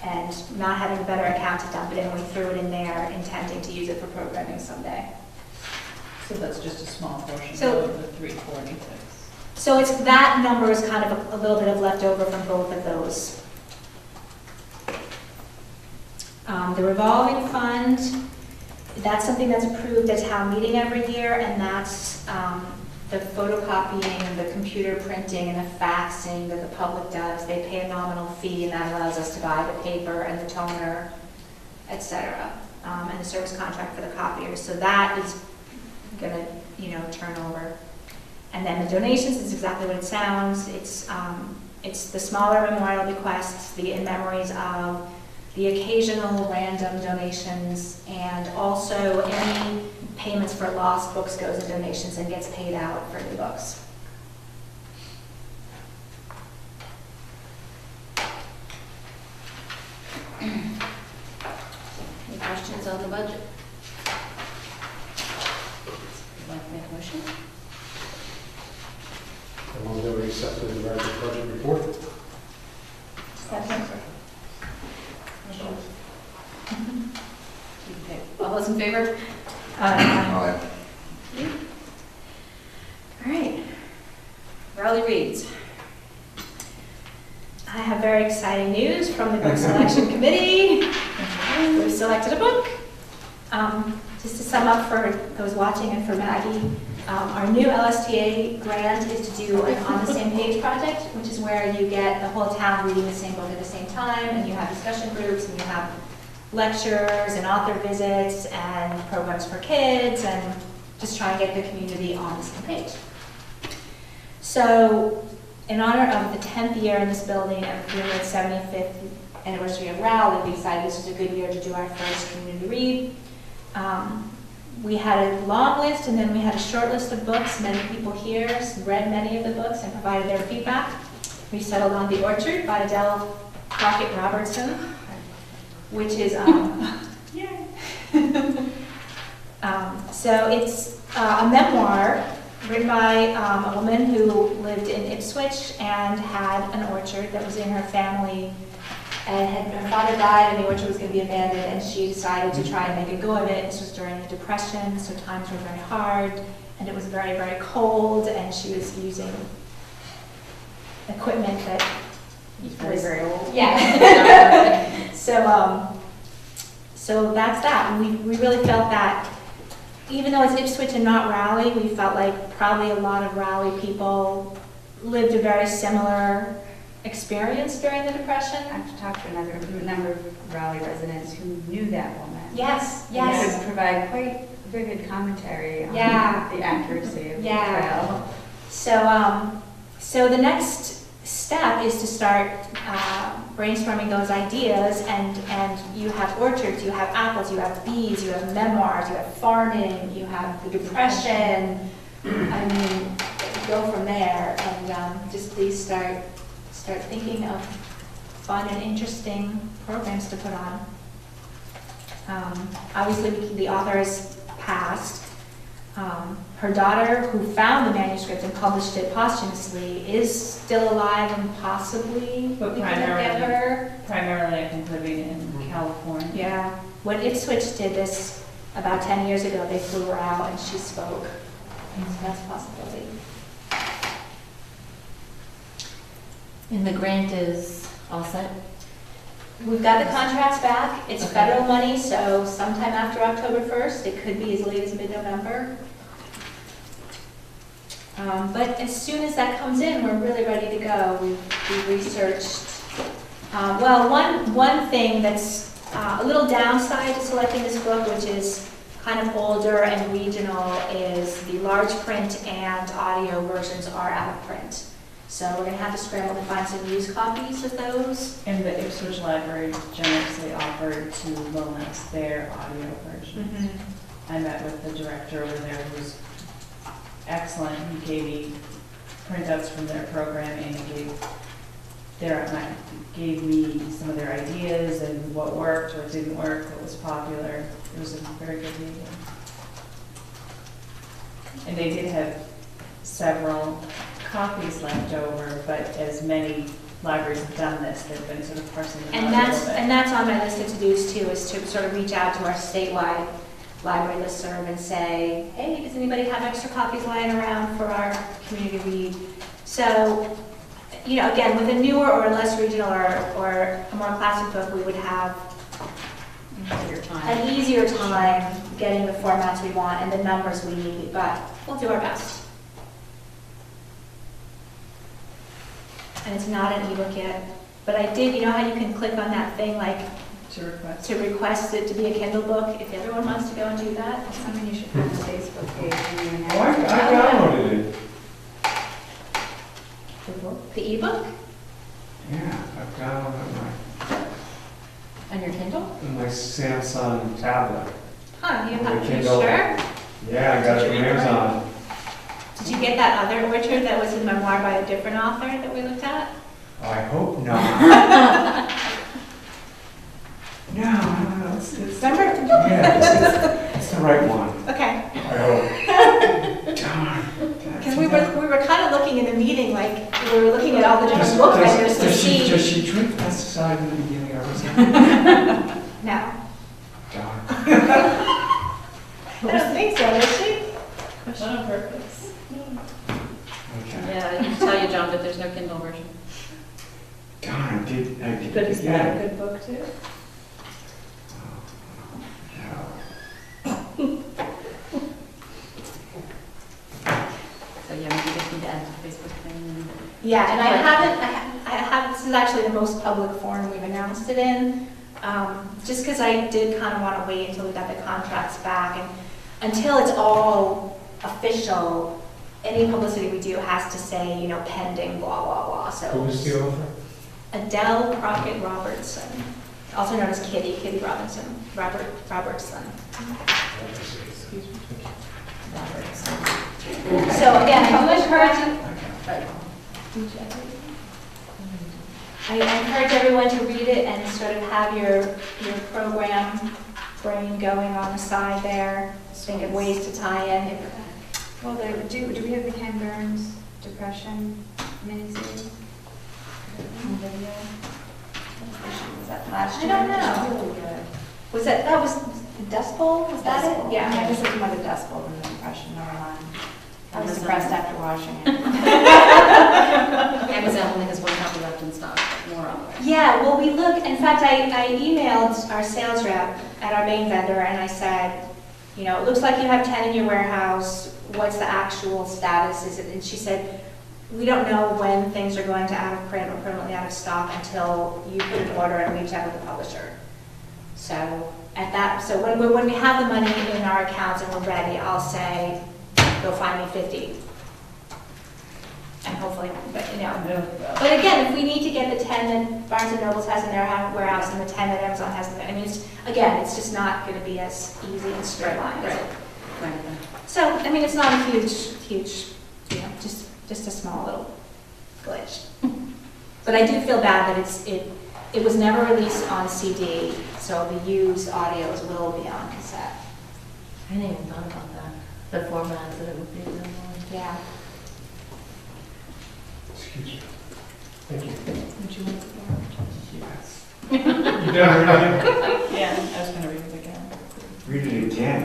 And not having a better account to dump it in, we threw it in there intending to use it for programming someday. So that's just a small portion So- of the 346. So it's, that number is kind of a little bit of leftover from both of those. The revolving fund, that's something that's approved at town meeting every year, and that's the photocopying and the computer printing and the faxing that the public does. They pay a nominal fee, and that allows us to buy the paper and the toner, et cetera, and the service contract for the copiers. So that is gonna, turn over. And then the donations is exactly what it sounds. It's the smaller memorial bequests, the in memories of, the occasional random donations, and also any payments for lost books goes in donations and gets paid out for new books. Any questions on the budget? Would you like to make a motion? I move that we accept the director's budget report. Second. Okay, all those in favor? All right. Rowley Reads. I have very exciting news from the book selection committee. We've selected a book. Just to sum up for those watching and for Maggie, Our new LSTA grant is to do an On the Same Page project, which is where you get the whole town reading the same book at the same time, and you have discussion groups, and you have lectures and author visits and programs for kids, and just try and get the community on the same page. So, in honor of the 10th year in this building and the 375th anniversary of Rowley, we decided this was a good year to do our first community read. We had a long list, and then we had a short list of books. Many people here read many of the books and provided their feedback. We settled on The Orchard by Adele Crockett Robertson, which is, so it's a memoir written by a woman who lived in Ipswich and had an orchard that was in her family. And her father died, and the orchard was going to be abandoned, and she decided to try and make a go of it. This was during the Depression, so times were very hard, and it was very, very cold, and she was using equipment that It's very, very old. yeah. So that's that. And we really felt that, even though it's Ipswich and not Raleigh, we felt like probably a lot of Raleigh people lived a very similar experience during the Depression. I've talked to a number of Raleigh residents who knew that woman. Yes, And yes. could provide quite vivid commentary on Yeah. the accuracy of the Yeah. trail. So the next step is to start brainstorming those ideas, and you have orchards, you have apples, you have bees, you have memoirs, you have farming, you have the Depression. I mean, go from there, and just please start thinking of fun and interesting programs to put on. Obviously, the author has passed. Her daughter, who found the manuscript and published it posthumously, is still alive and possibly But we can get her. primarily, I think, living in California. Yeah. When Ipswich did this about 10 years ago, they flew her out and she spoke. So that's a possibility. And the grant is all set? We've got the contracts back. It's Okay. federal money, so sometime after October 1st. It could be as late as mid-November. But as soon as that comes in, we're really ready to go. We've researched. Well, one thing that's a little downside to selecting this book, which is kind of older and regional, is the large print and audio versions are out of print. So we're going to have to scramble to find some used copies of those. And the Ipswich Library generously offered to loan us their audio versions. I met with the director over there, who's excellent. He gave me printouts from their program, and he gave me some of their ideas and what worked, what didn't work, what was popular. It was a very good meeting. And they did have several copies left over, but as many libraries have done this, they've been sort of parsing them out a little bit. And that's on my list of to-dos too, is to sort of reach out to our statewide library listserv and say, hey, does anybody have extra copies lying around for our community read? So, you know, again, with a newer or a less regional or a more classic book, we would have an easier time getting the formats we want and the numbers we need, but we'll do our best. And it's not an ebook yet, but I did, you know how you can click on that thing, like, To to request request. it to be a Kindle book, if everyone wants to go and do that? That's something you should put on the Facebook page when you Oh, I announce it. downloaded it. The ebook? Yeah, I've downloaded it On your Kindle? on my Samsung tablet. Huh, you The have, you Kindle. sure? Yeah, I got it from Amazon. Did you get that other orchard that was a memoir by a different author that we looked at? Oh, I hope not. No, it's, Remember? yeah, it's the right one, Okay, I hope. Darn. because we were kind of looking in the meeting, like, we were looking at all the different book vendors to Does see. she drink pesticide in the beginning of her sentence? No, Darn. I don't think so, is she? Question on purpose. Okay. Yeah, I can tell you, John, but there's no Kindle version. Darn, I did But is yeah. that a good book too? Yeah. Yeah, and I haven't, this is actually the most public forum we've announced it in, just because I did kind of want to wait until we got the contracts back, and until it's all official, any publicity we do has to say, you know, pending, blah, blah, blah, so. Who was the author? Adele Crockett Robertson, also known as Kitty Robinson, Robertson. Excuse me. So again, I do encourage, I encourage everyone to read it and sort of have your program brain going on the side there, think of ways to tie in. Well, do we have the Ken Burns Depression miniseries? Video? Was that last I year? don't know. It was really good. Was that was the Dust Bowl? Was that it? Yeah, Yeah. I was thinking about the Dust Bowl and the Depression, never mind. I was depressed after watching it. Amazon only has one copy left in stock, but more on the way. Yeah, well, we looked, in fact, I emailed our sales rep at our main vendor and I said, you know, it looks like you have 10 in your warehouse. What's the actual status? Is it? And she said, we don't know when things are going to out of print or permanently out of stock until you put an order and we check with the publisher. So so when we have the money in our accounts and we're ready, I'll say, go find me 50. And hopefully, but you know. But again, if we need to get the 10 that Barnes and Nobles has in their warehouse and the 10 that Amazon has in there, I mean, it's just not going to be as easy and straight line. Right. So, I mean, it's not a huge, you know, just a small little glitch. But I do feel bad that it was never released on CD, so the used audios will be on cassette. I hadn't even thought about that, the formats that it would be available in. Yeah. Excuse me. Thank you. Would you want to? Yes. You done reading it? Yeah, I was going to read it again. Read it again.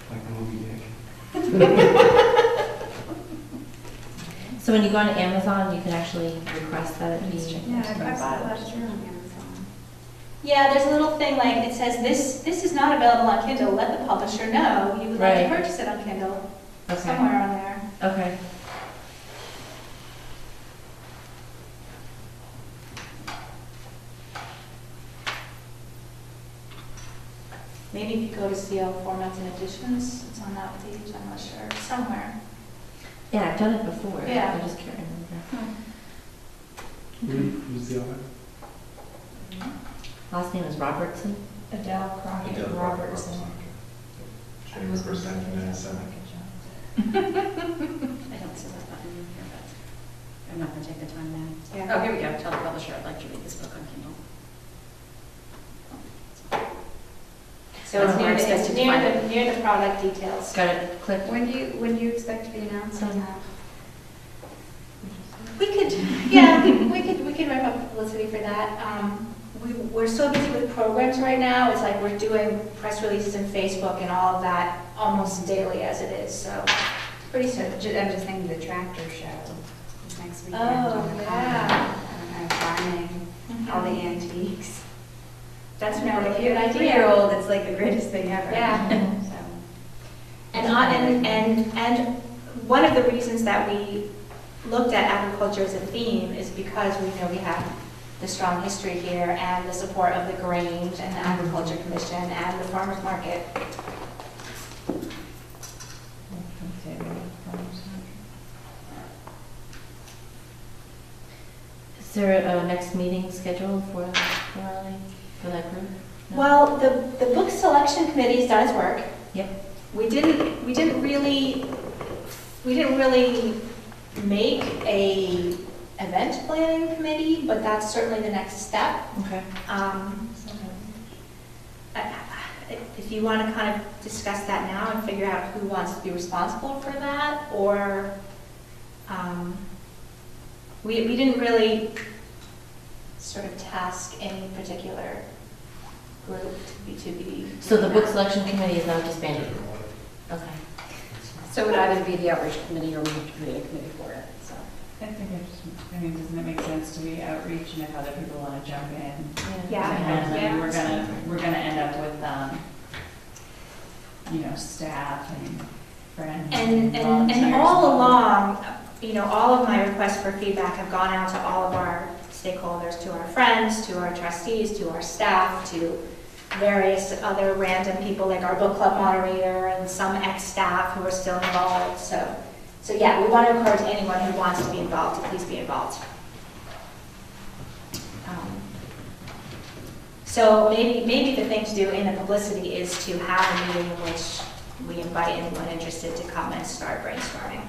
Like a movie, Nick. So when you go on Amazon, you can actually request that it be. Yeah, I bought it last year on Amazon. Yeah, there's a little thing like, it says, this is not available on Kindle, let the publisher know you would like to Right. purchase it on Kindle, Okay, somewhere on there. okay. Maybe if you go to CL Formats and Editions, it's on that page, I'm not sure, it's somewhere. Yeah, I've done it before. Yeah. I just can't remember. Who's the author? Last name is Robertson. Adele Crockett Adele Robertson. It was first 1997. I don't see that button in here, but I'm not going to take the time now. Yeah. Oh, here we go. Tell the publisher I'd like to read this book on Kindle. So it's We're expected to find it. near the product details. Got it clicked. When do you expect to be announcing that? We could, yeah, we could wrap up publicity for that. We're so busy with programs right now, it's like we're doing press releases in Facebook and all of that almost daily as it is, so pretty soon. I'm just thinking the tractor show is next weekend. Oh, on the yeah. common. Farming, all the antiques. That's You know, really like a good a idea. 3-year-old, it's like the greatest thing ever. Yeah. So, And one of the reasons that we looked at agriculture as a theme is because we know we have the strong history here and the support of the Grange and the Agriculture Commission and the Farmers Market. Is there a next meeting scheduled for that group? No? Well, the book selection committee has done its work. Yep. We didn't really make a event planning committee, but that's certainly the next step. Okay. If you want to kind of discuss that now and figure out who wants to be responsible for that, or we didn't really sort of task any particular group to be. So the book selection committee is now disbanded? Okay. So it would either be the outreach committee or we would create a committee for it, so. I think doesn't it make sense to be outreach and if other people want to jump in? Yeah. And then Yeah. we're gonna end up with, staff and friends And volunteers. all along, all of my requests for feedback have gone out to all of our stakeholders, to our friends, to our trustees, to our staff, to various other random people like our book club moderator and some ex-staff who are still involved. So yeah, we want to encourage anyone who wants to be involved to please be involved. So maybe the thing to do in the publicity is to have a meeting in which we invite anyone interested to come and start brainstorming.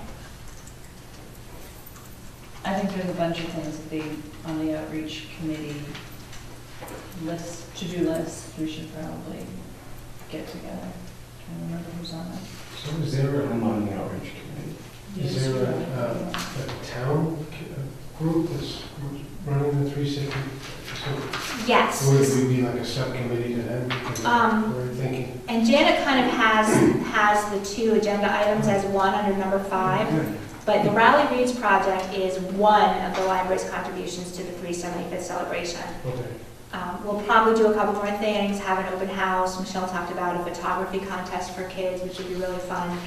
I think there's a bunch of things on the outreach committee list, to-do list, we should probably get together. I don't remember who's on it. So is there, I'm on the outreach committee. is there a town group that's running the 360? Yes. Or would we be like a subcommittee to them? We're thinking. And Janet kind of has the two agenda items as one under number 5. Okay. But the Rally Reads project is one of the library's contributions to the 375th celebration. Okay. We'll probably do a couple more things, have an open house. Michelle talked about a photography contest for kids, which would be really fun.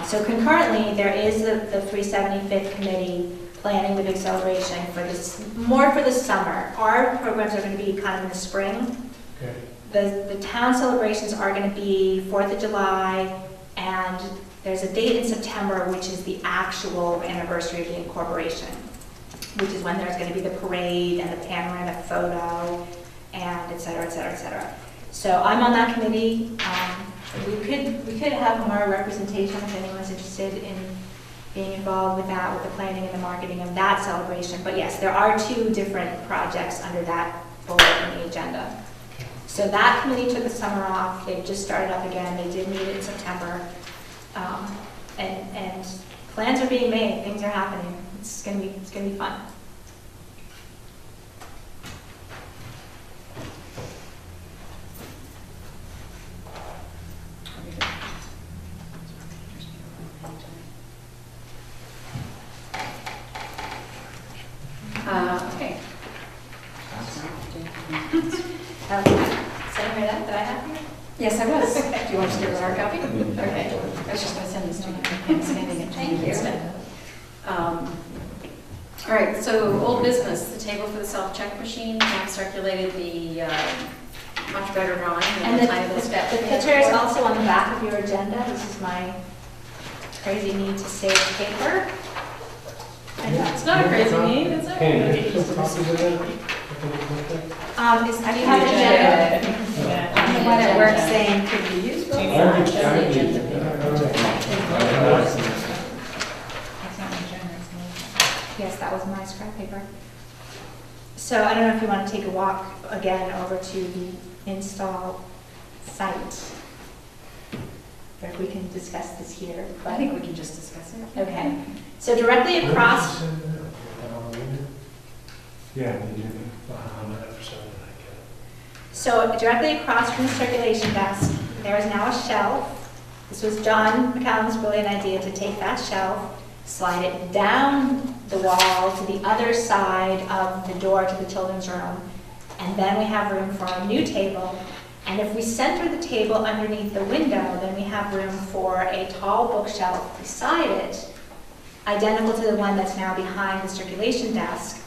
So concurrently, there is the 375th committee planning the big celebration for this, more for the summer. Our programs are going to be kind of in the spring. Okay. The town celebrations are going to be 4th of July, and there's a date in September, which is the actual anniversary of the incorporation, which is when there's going to be the parade and the panoramic photo, and et cetera, et cetera, et cetera. So I'm on that committee. We could have more representation if anyone's interested in being involved with that, with the planning and the marketing of that celebration. But yes, there are 2 different projects under that bullet in the agenda. So that committee took the summer off. They've just started up again. They did meet in September. And plans are being made. Things are happening. It's gonna be fun. Okay. Is that I have here? Yes, I was. Do you want to give us our copy? Okay. I was just going to send this to you. I'm scanning it. Thank you. Instead. All right, so old business, the table for the self-check machine. I've circulated the much better drawing And and the tiny little step. the picture is also on the back of your agenda. This is my crazy need to save paper. It's not a crazy need, is it? Hey, some copies of that? Do you have an agenda? I'm the one at work saying, could you use both? That's not my agenda, Yes, that was my scrap paper. So I don't know if you want to take a walk again over to the install site. Or if we can discuss this here. I think we can just discuss it. Okay. So directly across, Yeah, they do. so directly across from the circulation desk, there is now a shelf. This was John McCallum's brilliant idea to take that shelf, slide it down the wall to the other side of the door to the children's room, and then we have room for a new table. And if we center the table underneath the window, then we have room for a tall bookshelf beside it, identical to the one that's now behind the circulation desk.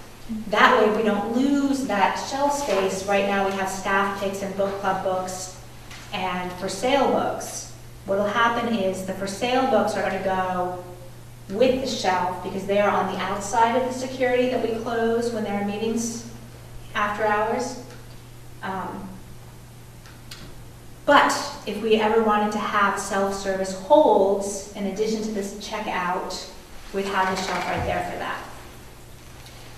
That way we don't lose that shelf space. Right now we have staff picks and book club books and for sale books. What'll happen is the for sale books are going to go with the shelf because they are on the outside of the security that we close when there are meetings after hours. But if we ever wanted to have self-service holds, in addition to this checkout, we'd have the shelf right there for that.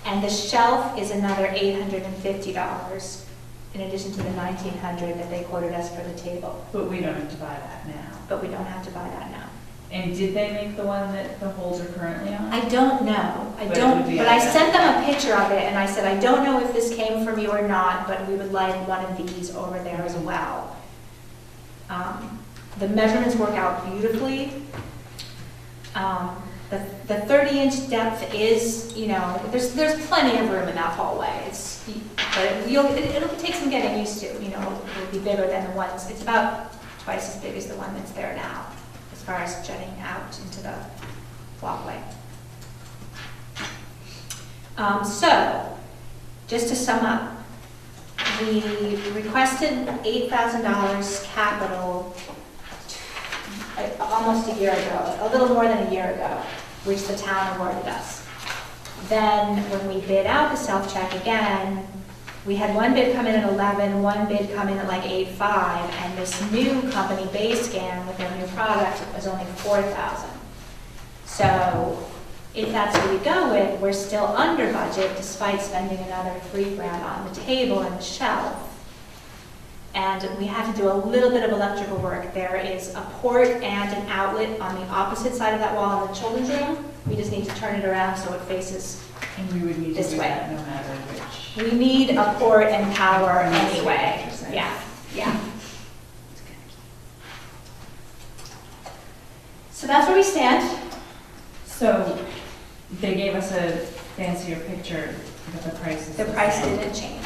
And the shelf is another $850, in addition to the $1,900 that they quoted us for the table. But we don't have to buy that now. But we don't have to buy that now. And did they make the one that the holes are currently on? I don't know. But it would be But I on sent them a picture of it, and I said, I don't know if this came from you or not, but we would like one of these over there as well. The measurements work out beautifully. The 30-inch depth is, there's plenty of room in that hallway. But it'll take some getting used to. It'll be bigger than the ones. It's about twice as big as the one that's there now, as far as jutting out into the walkway. So, just to sum up, we requested $8,000 capital almost a year ago, a little more than a year ago, which the town awarded us. Then, when we bid out the self-check again, we had one bid come in at 11, one bid come in at like 8.5, and this new company, Bayscan, with their new product, was only 4,000. So, if that's what we go with, we're still under budget despite spending another $3,000 on the table and the shelf. And we have to do a little bit of electrical work. There is a port and an outlet on the opposite side of that wall in the children's room. We just need to turn it around so it faces, And we would need to This do way. that no matter which. we need a port and power anyway. What you're saying. Yeah. So that's where we stand. So they gave us a fancier picture, but the price is The the price same. didn't change,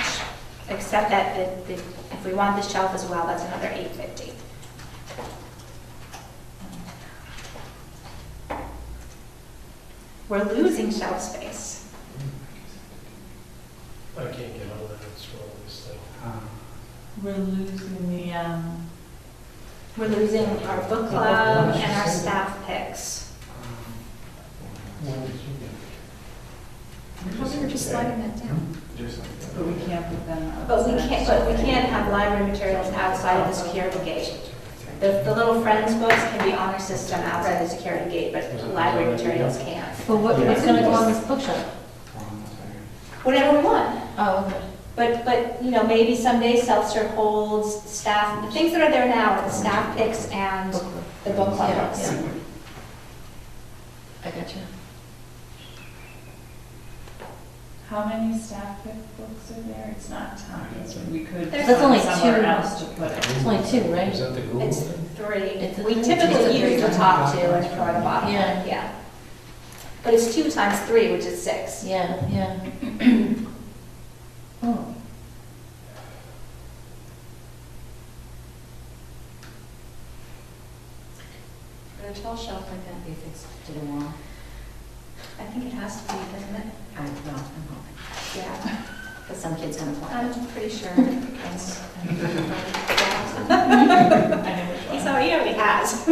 except that if we want the shelf as well, that's another $850. We're losing shelf space. I can't get on that, it's wrong, this thing. We're losing the, We're losing our book club and our staff picks. When did you I thought we were just sliding that down. Just like that. but we can't put them outside. But we can't have library materials outside of the security gate. The little Friends books can be on our system outside the security gate, but library materials can't. But what's gonna go on this bookshelf? Hold on a second. Whatever we want. Oh, okay. But, you know, maybe someday self-serve holds, staff, the things that are there now are the staff picks and Book club. the book club Yeah, books. yeah. I gotcha. How many staff pick books are there? It's not tons, but we could There's- That's only find somewhere two. else to put it. It's only two, right? Is that the Google It's thing? 3. It's a We three? typically It's a use the three. top 2 and ignore the bottom Yeah. one, yeah. But it's 2 times 3, which is 6. Yeah, yeah. Oh, Would a tall shelf like that be fixed to the wall? I think it has to be, doesn't it? I don't know, I'm hoping. Yeah, Because some kid's gonna fly. I'm pretty sure. Yes. I know which So one. he already has.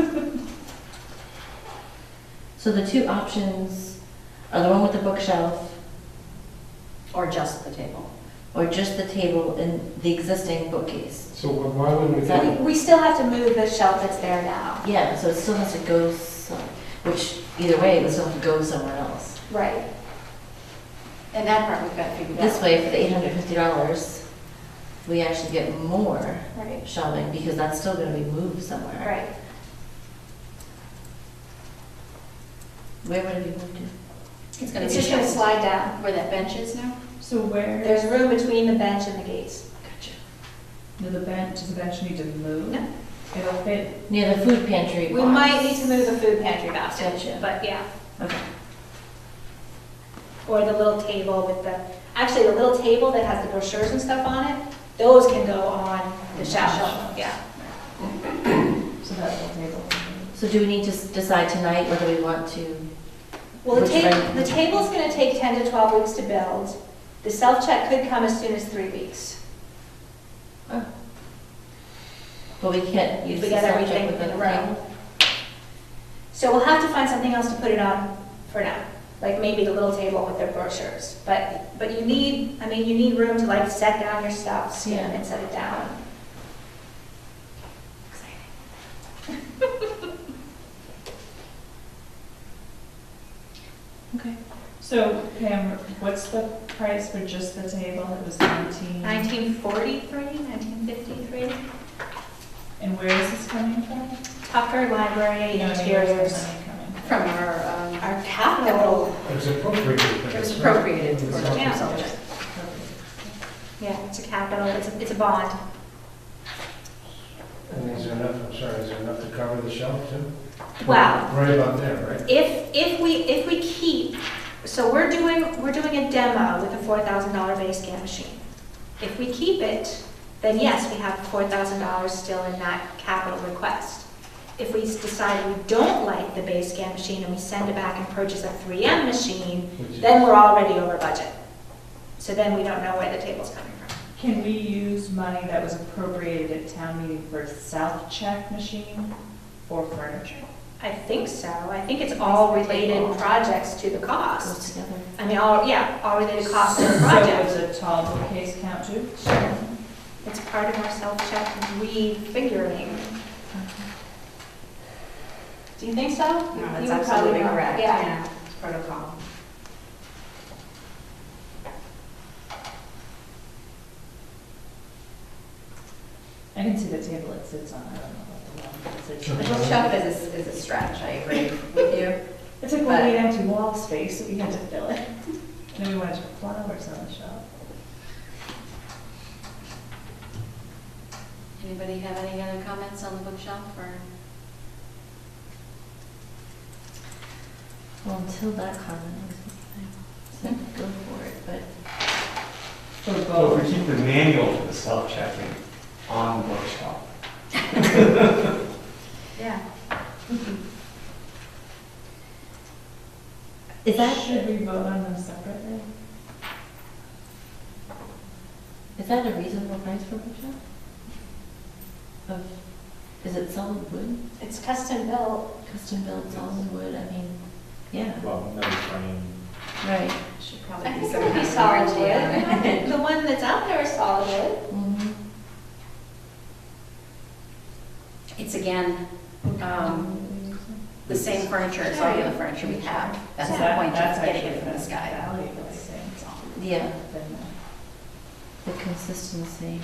so the two options are the one with the bookshelf Or just the table. or just the table and the existing bookcase? So why wouldn't we Is that- get, We still have to move the shelf that's there now. Yeah, so it still has to go some, which either way, it would still have to go somewhere else. Right. And that part we've got figured out. This way, for the $850, we actually get more Right. shelving because that's still gonna be moved somewhere. Right. Where would it be moved to? It's gonna It's be just gonna shelved slide down. where that bench is now. So where, There's room between the bench and the gates. does the bench need to move? No. It'll fit, Near the food pantry We box. might need to move the food pantry basket, Gotcha. but yeah. Okay. Or the little table with the, actually, the little table that has the brochures and stuff on it, those can go on the shelf. Yeah. so that little table. So do we need to decide tonight whether we want to? Well, the Which one? table's gonna take 10 to 12 weeks to build. The self-check could come as soon as 3 weeks. But we can't use We the got self-check everything with the in a row. table? So we'll have to find something else to put it on for now, like maybe the little table with the brochures. But you need, I mean, you need room to like set down your stuff, scan Yeah. and set it down. Okay. So Pam, what's the price for just the table? It was 19. 1943, 1953, And where is this coming from? Tucker Library You know, where's the Interiors, money coming from? From our capital. it's appropriated. it was appropriated for Yeah. self-check. Yeah, it's a capital, it's a bond. And is there enough, I'm sorry, is there enough to cover the shelf too? Wow. Right about there, right? If we keep, so we're doing a demo with a $4,000 base scan machine. If we keep it, then yes, we have $4,000 still in that capital request. if we decide we don't like the base scan machine and we send it back and purchase a 3M machine, then we're already over budget. So then we don't know where the table's coming from. Can we use money that was appropriated at town meeting for a self-check machine for furniture? I think so. I think it's all related projects to the Goes cost. together. I mean, all related costs to the project. So does a tall bookcase count too? Sure. It's part of our self-check refiguring. Do you think so? No, You that's would absolutely probably know. correct, Yeah. yeah, it's protocol. I can see the table it sits on, I don't know about the one that sits The on. bookshelf is a stretch, I agree with you. It's like when we had empty wall space, so we had to fill it. And then we wanted to put flowers on the shelf. Anybody have any other comments on the bookshelf or? Well, until that comment, I said go for it, but For So if both. we keep the manual for the self-checking on the bookshelf. Yeah. is that, Should we vote on them separately? is that a reasonable price for bookshelf? Is it solid wood, It's custom built. custom built solid wood, I mean, yeah, Well, no frame. right. Should I probably be think it some would be kind of solid warranty wood. on it. The one that's out there is solid wood. Mhm. It's again, the same furniture as all the other furniture we have. That's the point That's of getting actually it from this guy. valuable, I think. Yeah, Than the consistency.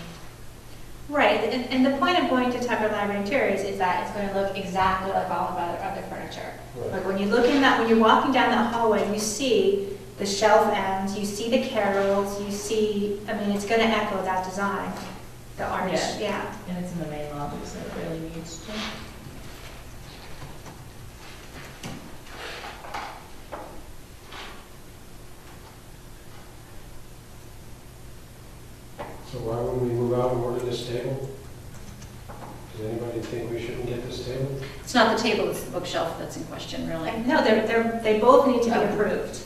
Right, and the point of going to Tucker Library Interiors is that it's going to look exactly like all of our other furniture. Like when you look in that, when you're walking down that hallway, you see the shelf ends, you see the carrels, you see, I mean, it's going to echo that design, the arch, Yeah. yeah. And it's in the main lobby, so it really needs to. So why wouldn't we move out and order this table? Does anybody think we shouldn't get this table? It's not the table, it's the bookshelf that's in question, really. No, they both need to be approved.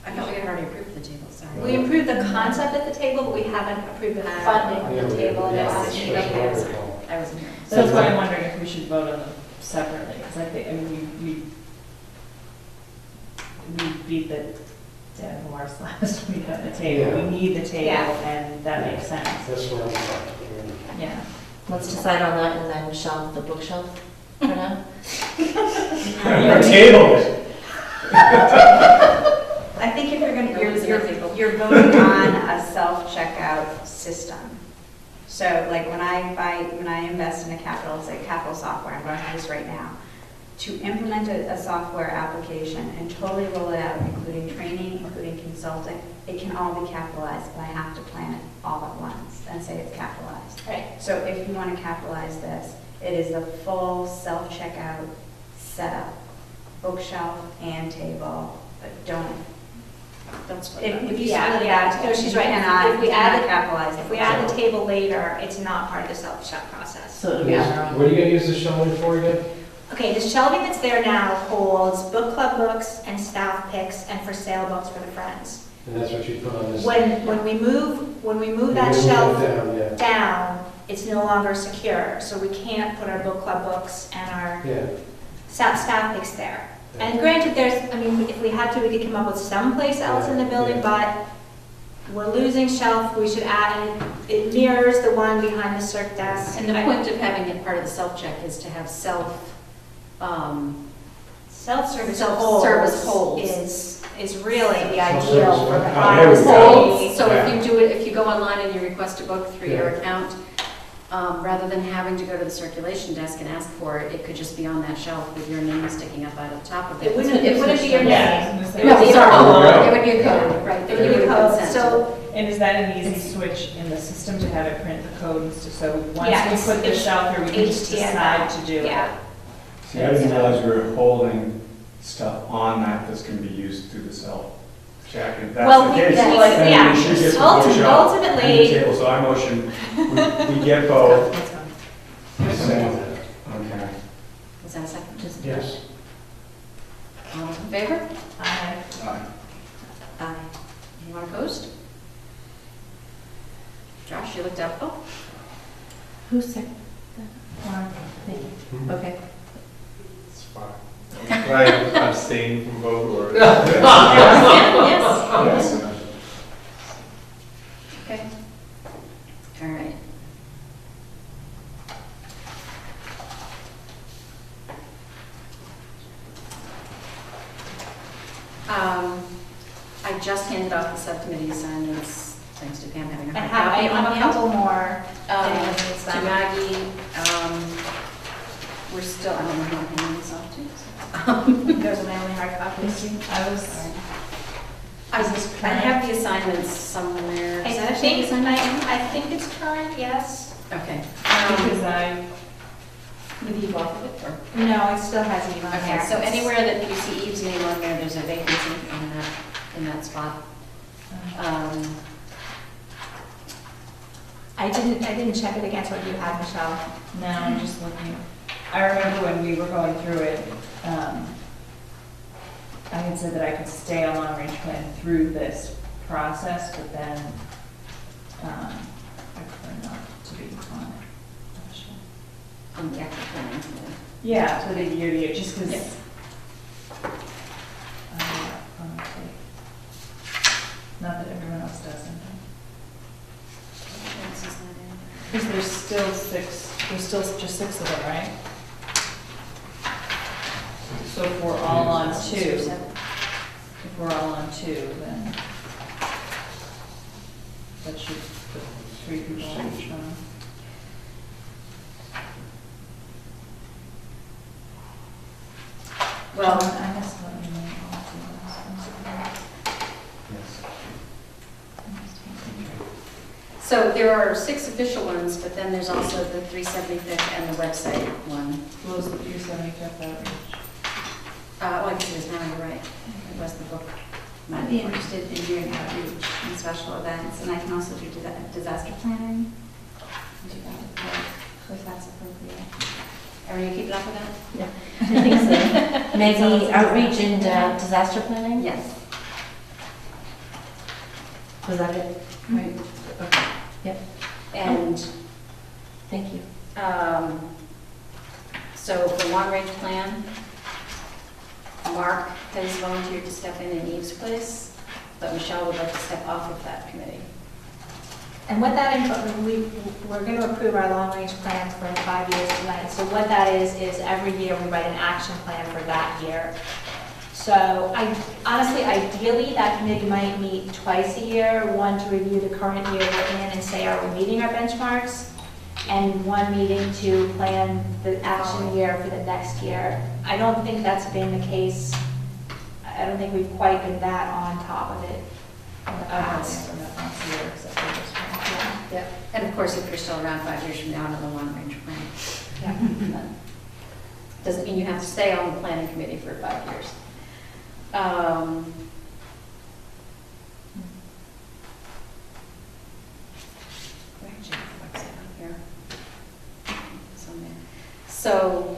I thought we had already approved the table, sorry. We approved the concept of the table, but we haven't approved the funding of Yeah, the we- table. and yeah, it's- it's just what we call. I wasn't here. So that's why I'm wondering if we should vote on them separately, because I think, I mean, we beat the dead horse last week on the table. Yeah. We need the table, Yeah. and that makes sense. That's what I'm saying. Yeah. Let's decide on that and then shelve the bookshelf for now. Our tables. I think if you're gonna, You're losing the table. you're voting on a self-checkout system. So like when I invest in a capital, say capital software, I'm going through this right now, to implement a software application and totally roll it out, including training, including consulting, it can all be capitalized, but I have to plan it all at once and say it's capitalized. Right. So if you want to capitalize this, it is the full self-checkout setup, bookshelf and table, but don't. Don't split If it up. if you Yeah, split it yeah, out, no, she's you right. cannot, If we you add cannot the- capitalize the If we add the bookshelf. table later, it's not part of the self-check process. So it'll be on our own. What are you gonna use the shelving for again? Okay, the shelving that's there now holds book club books and staff picks and for sale books for the friends. And that's what you put on this? When we move that You shelf down, yeah. down, it's no longer secure, so we can't put our book club books and our Yeah. staff picks there. And granted, if we had to, we could come up with someplace else in the building, but we're losing shelf, we should add, and it mirrors the one behind the circ desk. And the point of having it part of the self-check is to have Self-service Self-service holds holds. is really the Self-service ideal for the holds. privacy. holds. So Yeah. if you do it, if you go online and you request a book through your Yeah. account, rather than having to go to the circulation desk and ask for it, it could just be on that shelf with your name sticking up out of the top of it. It wouldn't be your Yeah. name. It It would be a Sorry, code. it would be a code, right, that It you would be would a code. consent to. So And is that an easy switch in the system to have it print the codes, so once Yeah, we it's- put the it's shelf here, we can just HTML. decide to do it? Yeah. See, I didn't realize we were holding stuff on that that's gonna be used through the self-check. If Well, that's the case, yeah. then we should get the bookshelf and the Ultimately, table. So I motion, we get both. Let's go. So, okay. Is that a second? Just. Yes. All those in favor? Aye. Aye. Anyone opposed? Josh, you looked up, oh, Who's second? One. Thank you. Hmm. Okay. It's fine. Can I abstain from vote or? yes. Yes. Okay. All right. I just handed off the subcommittee assignments, thanks to Pam having a I hard have, I copy have on a hand. couple more. To Maggie, we're still, I don't know who I'm handing this off to. Those are my only hard copies. I was, I have the assignments somewhere. I Is that actually the think, assignment? I think it's current, yes. Okay. because I, With Eve off of it, or? No, it still has Eve on Okay, there. so anywhere that you see Eve's name on there, there's a vacancy in that spot. I didn't check it against what you had, Michelle. no, I'm just looking. I remember when we were going through it, I had said that I could stay on long range plan through this process, but then, I prefer not to be on it. On the actual planning committee. Yeah, for the year to year, just because. Yep. Not that everyone else doesn't. What else is that in? Because there's still just six of them, right? So if we're all on two, Six or seven? if we're all on two, then that should put three people on each one. Well, I must let you know all two of those. Yes. so there are 6 official ones, but then there's also the 375th and the website one. What was the 375th outreach? Oh, I guess it is now, you're right. It was the book. I'd be interested in doing outreach and special events, and I can also do disaster planning. Do that if that's appropriate. Are you keeping up with that? Yeah, I think so. Maybe outreach and disaster planning? Yes. Was that it? Right. Okay. Yep, And thank you. so for long-range plan, Mark has volunteered to step in Eve's place, but Michelle would like to step off of that committee. And what that, we're going to approve our long-range plan for 5 years tonight. So what that is every year we write an action plan for that year. So honestly, ideally, that committee might meet twice a year, one to review the current year we're in and say, are we meeting our benchmarks? And one meeting to plan the action year for the next year. I don't think that's been the case. I don't think we've quite been that on top of it in the past. From that last year, except for this one. Yeah. And of course, if you're still around 5 years from now on the long-range plan. Yeah. Doesn't mean you have to stay on the planning committee for 5 years. Where did you have the website on here? Somewhere. So,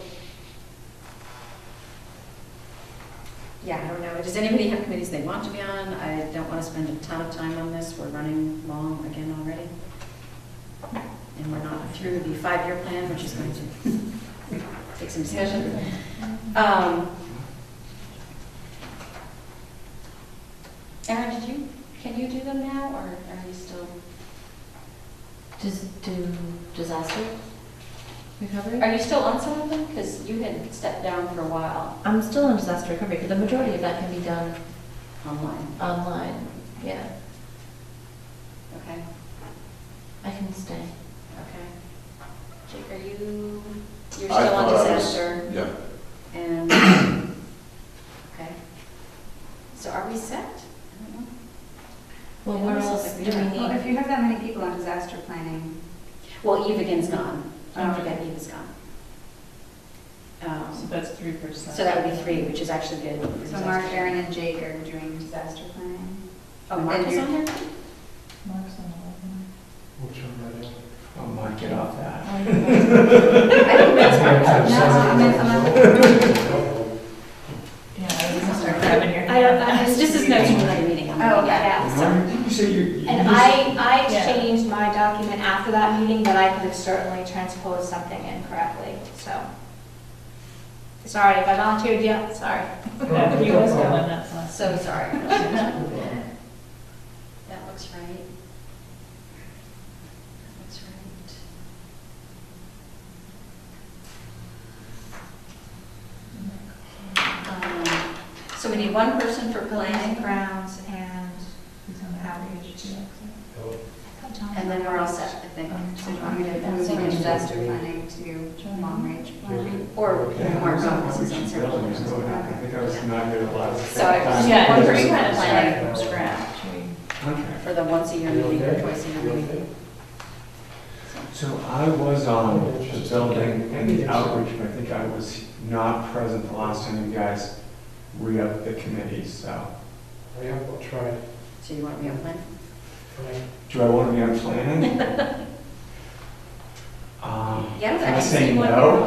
yeah, I don't know. Does anybody have committees they want to be on? I don't want to spend a ton of time on this. We're running long again already. And we're not through the 5-year plan, which is going to take some discussion. Erin, can you do them now, or are you still? Just do disaster recovery? Are you still on some of them? Because you had stepped down for a while I'm still in disaster recovery, but the majority of that can be done online. online. Yeah, Okay, I can stay. okay. Jake, you're I still on thought I was- disaster? Yeah. And, okay. So are we set? I don't know. Well, It where almost else looks like do we we are. Well, need? if you have that many people on disaster planning, Well, Eve again's gone. Don't Oh. forget Eve is gone. So that's 3%. So that would be 3, which is actually good. for so Mark, disaster. Aaron, and Jake are doing disaster planning. Oh, Mark is on there? Mark's on 11. Which one right now? on, get off that. I didn't realize Mark had- No, Yeah, I was gonna start grabbing your. This is notes from another meeting. I'm Oh, looking at. yeah. So- You say you. And I changed my document after that meeting, but I could have certainly transposed something incorrectly, so. Sorry, if I volunteered you, sorry. Yeah, he was doing that, so. So sorry. That looks right. That looks right. So we need one person for planning, Grounds and outreach. and then we're all set, I think. So do you want me to move from disaster planning to long-range planning? Or Mark Roberts is Buildings, answering. go ahead. I think I was not here the last. So I just Yeah, one we person kind of for started planning from scratch. Okay. for the once a year meeting or twice a year meeting. So I was on the building and the outreach, but I think I was not present the last time you guys re-upped the committee, so. Yeah, we'll try. So you want to be on plan? Do I want to be on planning? Yeah, Can I I say see one. no?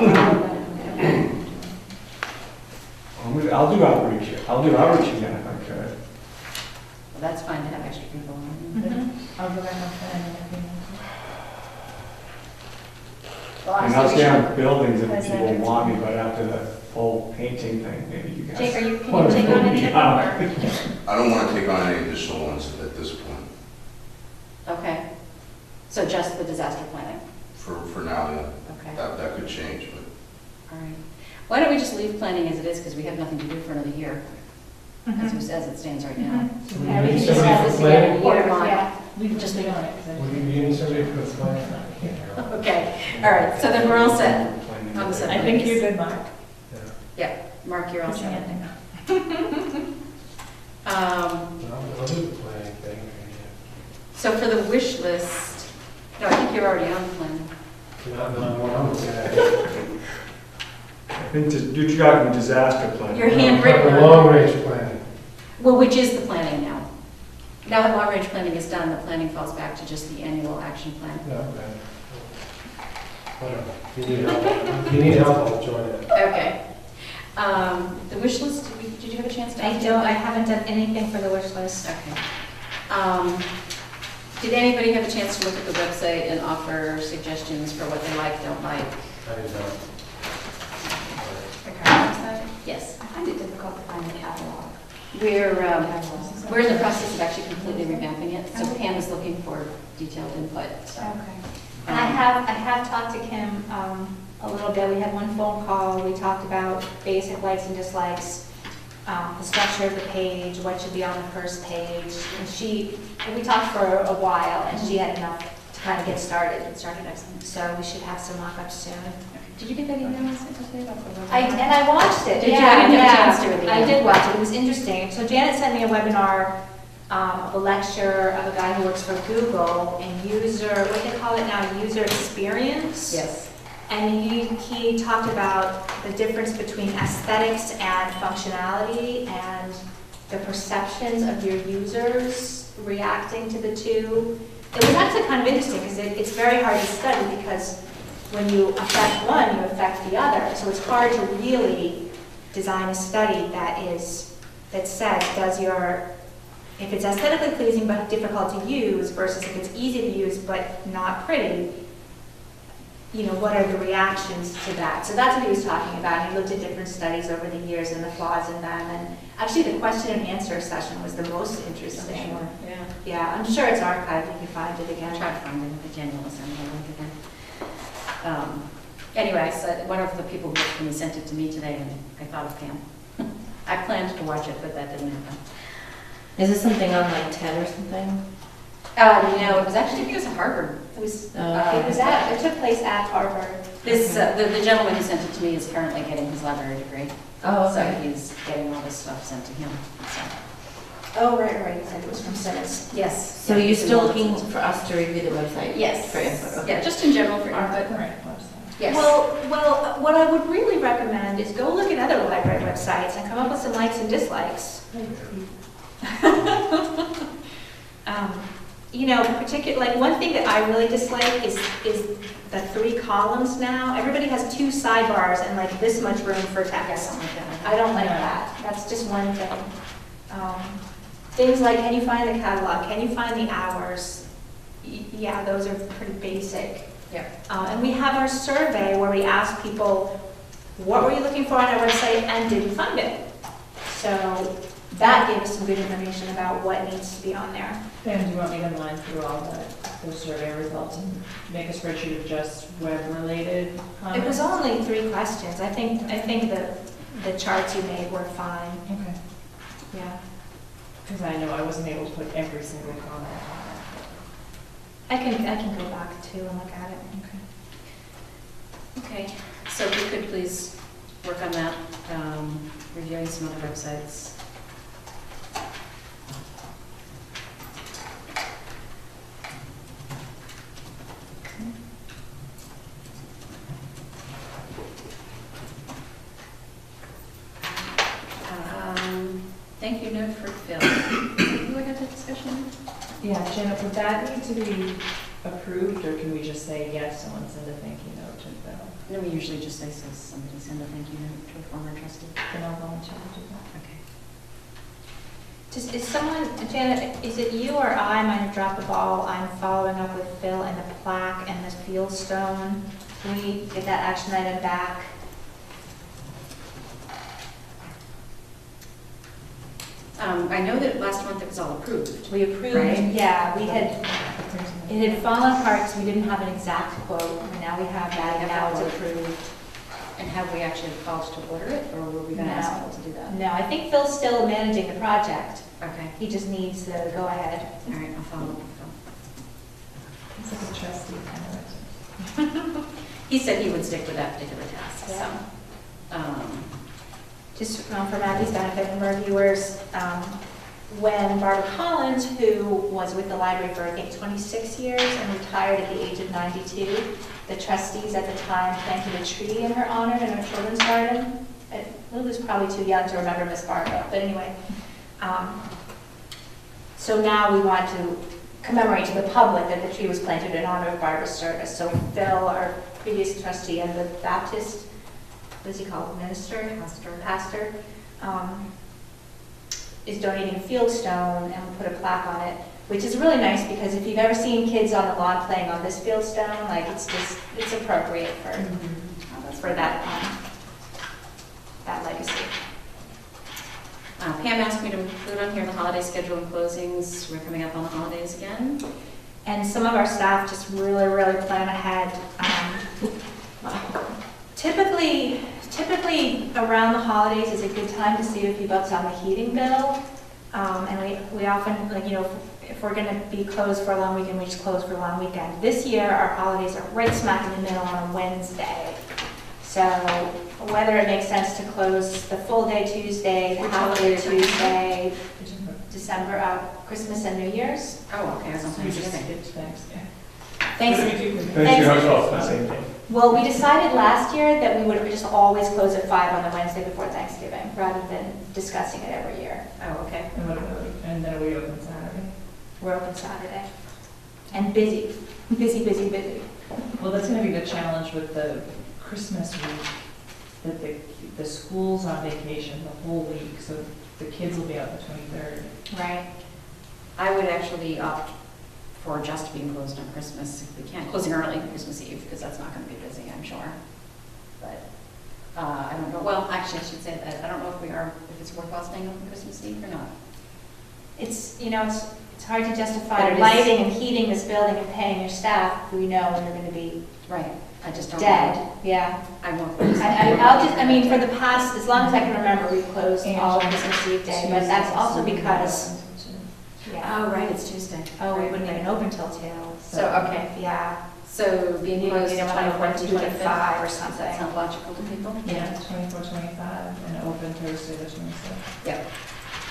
I'll do outreach. I'll do outreach again if I could. Well, that's fine to have extra people on. I'll go back on planning if you want. Well, And I'll stay honestly, on buildings if President people or want me, but after the whole painting thing, maybe you guys. Jake, can you want to take put on me any of out. them, or? I don't want to take on any additional ones at this point. Okay. So just the disaster planning? For now, yeah. Okay, That could change, but all right. Why don't we just leave planning as it is, because we have nothing to do for another year, as it stands right now. Yeah, we can Somebody discuss for this planning? again, Or not. yeah. We can just leave on it, because What do you need somebody for the plan? I can't hear. Okay, all right, so then we're all set. Planning. I'm set. I think you're good, Mark. Yeah. Mark, you're all Put your set. hand down. I'll do the planning thing. So for the wish list, no, I think you're already on the plan. Not what I'm looking at. I think you're talking disaster planning. Your handwritten The one. long-range planning. Well, which is the planning now. Now that long-range planning is done, the planning falls back to just the annual action plan. No, okay. Whatever. If you need help, I'll join it. Okay. The wish list, did you have a chance to? I haven't done anything for the wish list. Okay. Did anybody have a chance to look at the website and offer suggestions for what they like, don't like? I did not. The current website? Yes. I find it difficult to find the catalog. We're in the process of actually completely revamping it, so Pam is looking for detailed input, so. Okay. And I have talked to Kim a little bit. We had one phone call. We talked about basic likes and dislikes, the structure of the page, what should be on the first page. And we talked for a while, and she had enough to kind of get started. So we should have some mock-ups soon. Did you get that email I sent today about the webinar? And I watched it. Did you? Yeah, I didn't have a yeah. chance to at the I end. did watch it. It was interesting. So Janet sent me a webinar, a lecture of a guy who works for Google and what they call it now, user experience. Yes. And he talked about the difference between aesthetics and functionality and the perceptions of your users reacting to the two. It was actually kind of interesting because it's very hard to study because when you affect one, you affect the other. So it's hard to really design a study that says, if it's aesthetically pleasing but difficult to use versus if it's easy to use but not pretty, what are the reactions to that? So that's what he was talking about. He looked at different studies over the years and the flaws in them. And actually the question and answer session was the most interesting. Yeah. Yeah, I'm sure it's archived. You can find it I'll again. try to find it at the January assembly link again. Anyway, so one of the people who worked for me sent it to me today, and I thought of Pam. I planned to watch it, but that didn't happen. Is this something on like TED or something? No, it was actually, I think it was at Harvard. It was, It took place at Harvard. this, the gentleman who sent it to me is currently getting his library degree. Oh, So okay. he's getting all this stuff sent to him. So, Oh, right. You said it was from Simmons. yes. So you're still looking for us to review the website? Yes. For input, okay. Yeah, just in general for Our input. current website. Yes. Well, what I would really recommend is go look at other library websites and come up with some likes and dislikes. like one thing that I really dislike is the 3 columns now. Everybody has 2 sidebars and like this much room for text. I don't like that. That's just one thing. Things like, can you find the catalog? Can you find the hours? Yeah, those are pretty basic. Yep. And we have our survey where we ask people, what were you looking for on our website and did you find it? So that gave us some good information about what needs to be on there. Pam, do you want me to mine through all those survey results and make a spreadsheet of just web-related comments? It was only 3 questions. I think the charts you made were fine. Okay. Yeah. Because I know I wasn't able to put every single comment on I can go back too and look at it. Okay, so if you could please work on that, reviewing some other websites. Thank you note for Phil. Do I have that discussion? Yeah, Janet, would that need to be approved, or can we just say, yes, someone send a thank you note to Bill? No, we usually just say, so somebody send a thank you note to a former trustee. Then I'll volunteer to do that. Okay. Just, is someone, Janet, is it you or I might have dropped the ball? I'm following up with Phil and the plaque and the field stone. Can we get that action item back? I know that last month it was all approved. We approved, Right. yeah, it had fallen apart because we didn't have an exact quote, and now we have that, and now it's approved. And have we actually called to order it, or were we going to ask No. Phil to do that? No, I think Phil's still managing the project. Okay, He just needs to go ahead. all right, I'll follow up with Phil. It's like a trustee kind of. He said he would stick with that particular task, so. Just for Maggie's benefit and reviewers, when Barbara Collins, who was with the library for, I think, 26 years and retired at the age of 92, the trustees at the time planted a tree in her honor in our children's garden. Lou was probably too young to remember Miss Barbara, but anyway. So now we want to commemorate to the public that the tree was planted in honor of Barbara's service. So Phil, our previous trustee and the Baptist, what is he called, minister? Pastor, is donating a field stone, and we'll put a plaque on it, which is really nice because if you've ever seen kids on the lawn playing on this field stone, like it's appropriate for that legacy. Pam asked me to include on here the holiday schedule and closings. We're coming up on the holidays again. And some of our staff just really, really plan ahead. Typically around the holidays is a good time to save a few bucks on the heating bill. And we often, like, if we're going to be closed for a long weekend, we just close for a long weekend. This year, our holidays are right smack in the middle on a Wednesday. So whether it makes sense to close the full day Tuesday, the holiday Tuesday, Christmas and New Year's. Oh, okay, I was on You just Thanksgiving. skipped Thanksgiving. Thanks, the same day. Well, we decided last year that we would just always close at 5 on the Wednesday before Thanksgiving, rather than discussing it every year. Oh, okay. And then we open Saturday. We're open Saturday. And busy, busy, busy, busy. Well, that's gonna be the challenge with the Christmas week, that the school's on vacation the whole week, so the kids will be out the 23rd. Right. I would actually opt for just being closed on Christmas if we can. Closing early Christmas Eve, because that's not going to be busy, I'm sure. But I don't know. Well, actually, I should say that I don't know if it's worthwhile staying open Christmas Eve or not. It's hard to justify But it is- lighting and heating this building and paying your staff who we know when you're going to be Right. I just don't. dead. know. Yeah. I won't. For the past, as long as I can remember, we've closed all of Christmas Eve day, but that's also because, yeah. Oh, right, it's Tuesday. Oh, we Right, wouldn't right. even open till 2. So, okay. Yeah. So We being need closed to 24 to to 25 or Does that something. sound logical to people? Yeah, 24, 25, and open Thursday the 26th. Yep.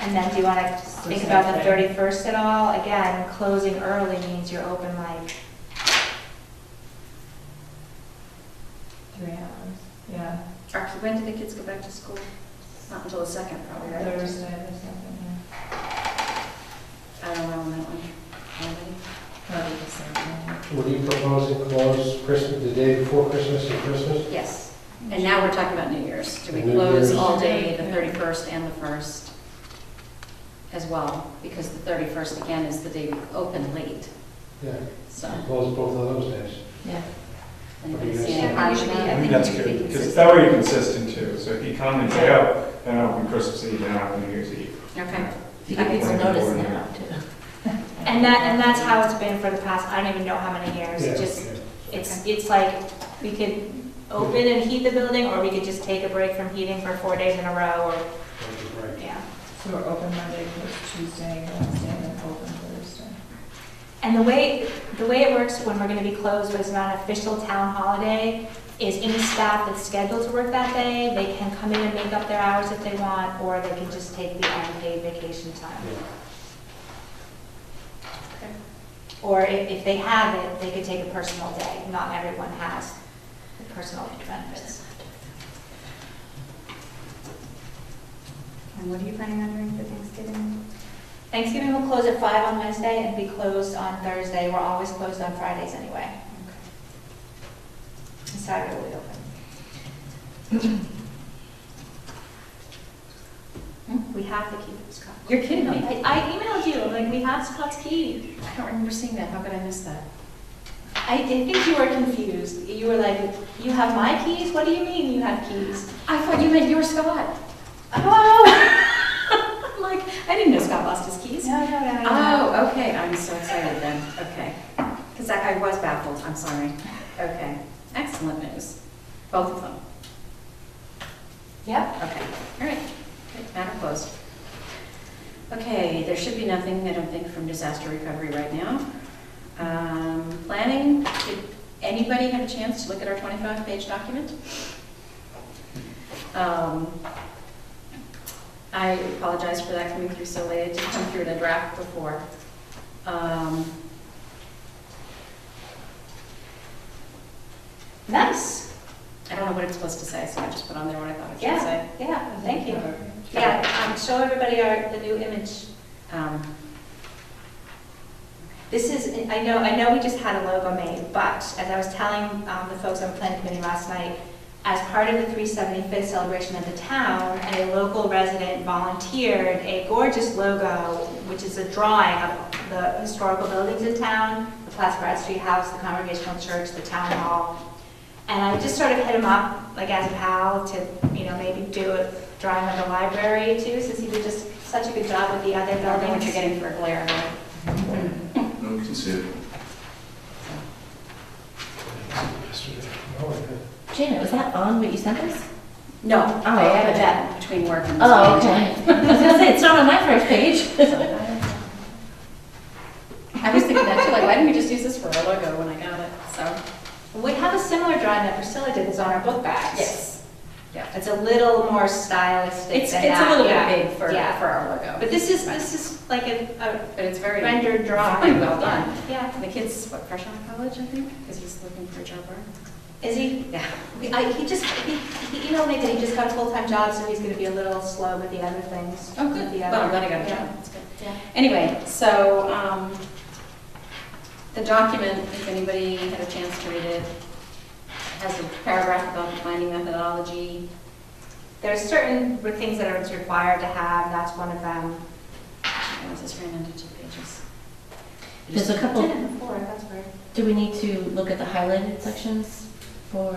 And then do you want to think about the 31st at all? Again, closing early means you're open like 3 hours. Yeah. Actually, when do the kids go back to school? Not until the 2nd, probably, right? Thursday the 2nd, yeah. I don't know on that one. Already? What are you proposing, close Christmas, the day before Christmas and Christmas? Yes. And now we're talking about New Year's. Do we New close Year's. all day, the 31st and the 1st as well? Because the 31st, again, is the day we open late, Yeah, so. close both of those days. Yeah. Anybody Yes. see any harm in that? I think that's good, because that way you're consistent too. So if you come and say, oh, then I'll be Christmas Eve, then I'll be New Year's Eve. Okay. If you give people notice now, too. And that's how it's been for the past, I don't even know how many years. It Yeah, just, yeah. it's like, we could open and heat the building, or we could just take a break from heating for 4 days in a row, or, Right. yeah. So we're open Monday, Tuesday, Wednesday, and then open Thursday. And the way it works when we're gonna be closed, but it's not an official town holiday, is any staff that's scheduled to work that day, they can come in and make up their hours if they want, or they can just take the unpaid vacation time. Or if they have it, they could take a personal day. Not everyone has the personal benefits. And what are you planning on doing for Thanksgiving? Thanksgiving will close at 5 on Wednesday and be closed on Thursday. We're always closed on Fridays anyway. And Saturday will be open. We have to keep Scott. You're kidding me. I emailed you, like, we have Scott's key. I don't remember seeing that. How could I miss that? I did think you were confused. You were like, you have my keys? What do you mean you have keys? I thought you meant you were Scott. Oh! I'm like, I didn't know Scott lost his keys. No. Oh, okay, I'm so excited then, okay. Because I was baffled, I'm sorry. Okay, excellent news, both of them. Yep. Okay, all right, good, matter closed. Okay, there should be nothing, I don't think, from disaster recovery right now. Planning, did anybody have a chance to look at our 25-page document? I apologize for that coming through so late. It did come through in a draft before. Nice. I don't know what it's supposed to say, so I just put on there what I thought it should say. Yeah, thank you. Yeah, show everybody the new image. This is, I know we just had a logo made, but as I was telling the folks on the planning committee last night, as part of the 375th celebration of the town, a local resident volunteered a gorgeous logo, which is a drawing of the historical buildings in town, the Platts Bradstreet House, the Congregational Church, the Town Hall. And I just sort of hit him up, like as a pal, to, maybe do a drawing of the library too, since he did just such a good job with the other I don't know what buildings. you're getting for a glare, but No, we can see it. Yesterday. Oh, yeah. Janet, was that on what you sent us? no, I okay. added that between work and. Oh, this okay. meeting I was gonna say, it's not on my first page. tonight. I was thinking that too, like, why didn't we just use this for a logo when I got it, so. We have a similar drawing that Priscilla did that's on our book bags. Yes. Yeah. It's a little more stylistic It's than a that. little yeah. bit big for Yeah. our logo. But this is like a But it's very rendered drawing. very well done. Yeah. And the kid's, what, fresh out of college, I think, because he's looking for a job, right? Is he? Yeah. He emailed me that he just got a full-time job, so he's gonna be a little slow with the other things. Oh, with good. the Well, I'm other- glad I got a yeah. job, that's good. Yeah. Anyway, so, the document, if anybody had a chance to read it, has a paragraph about the planning methodology. There's certain things that are required to have, that's one of them. What was this ran into 2 pages? There's a I couple, did it before, that's weird. do we need to look at the highlighted sections for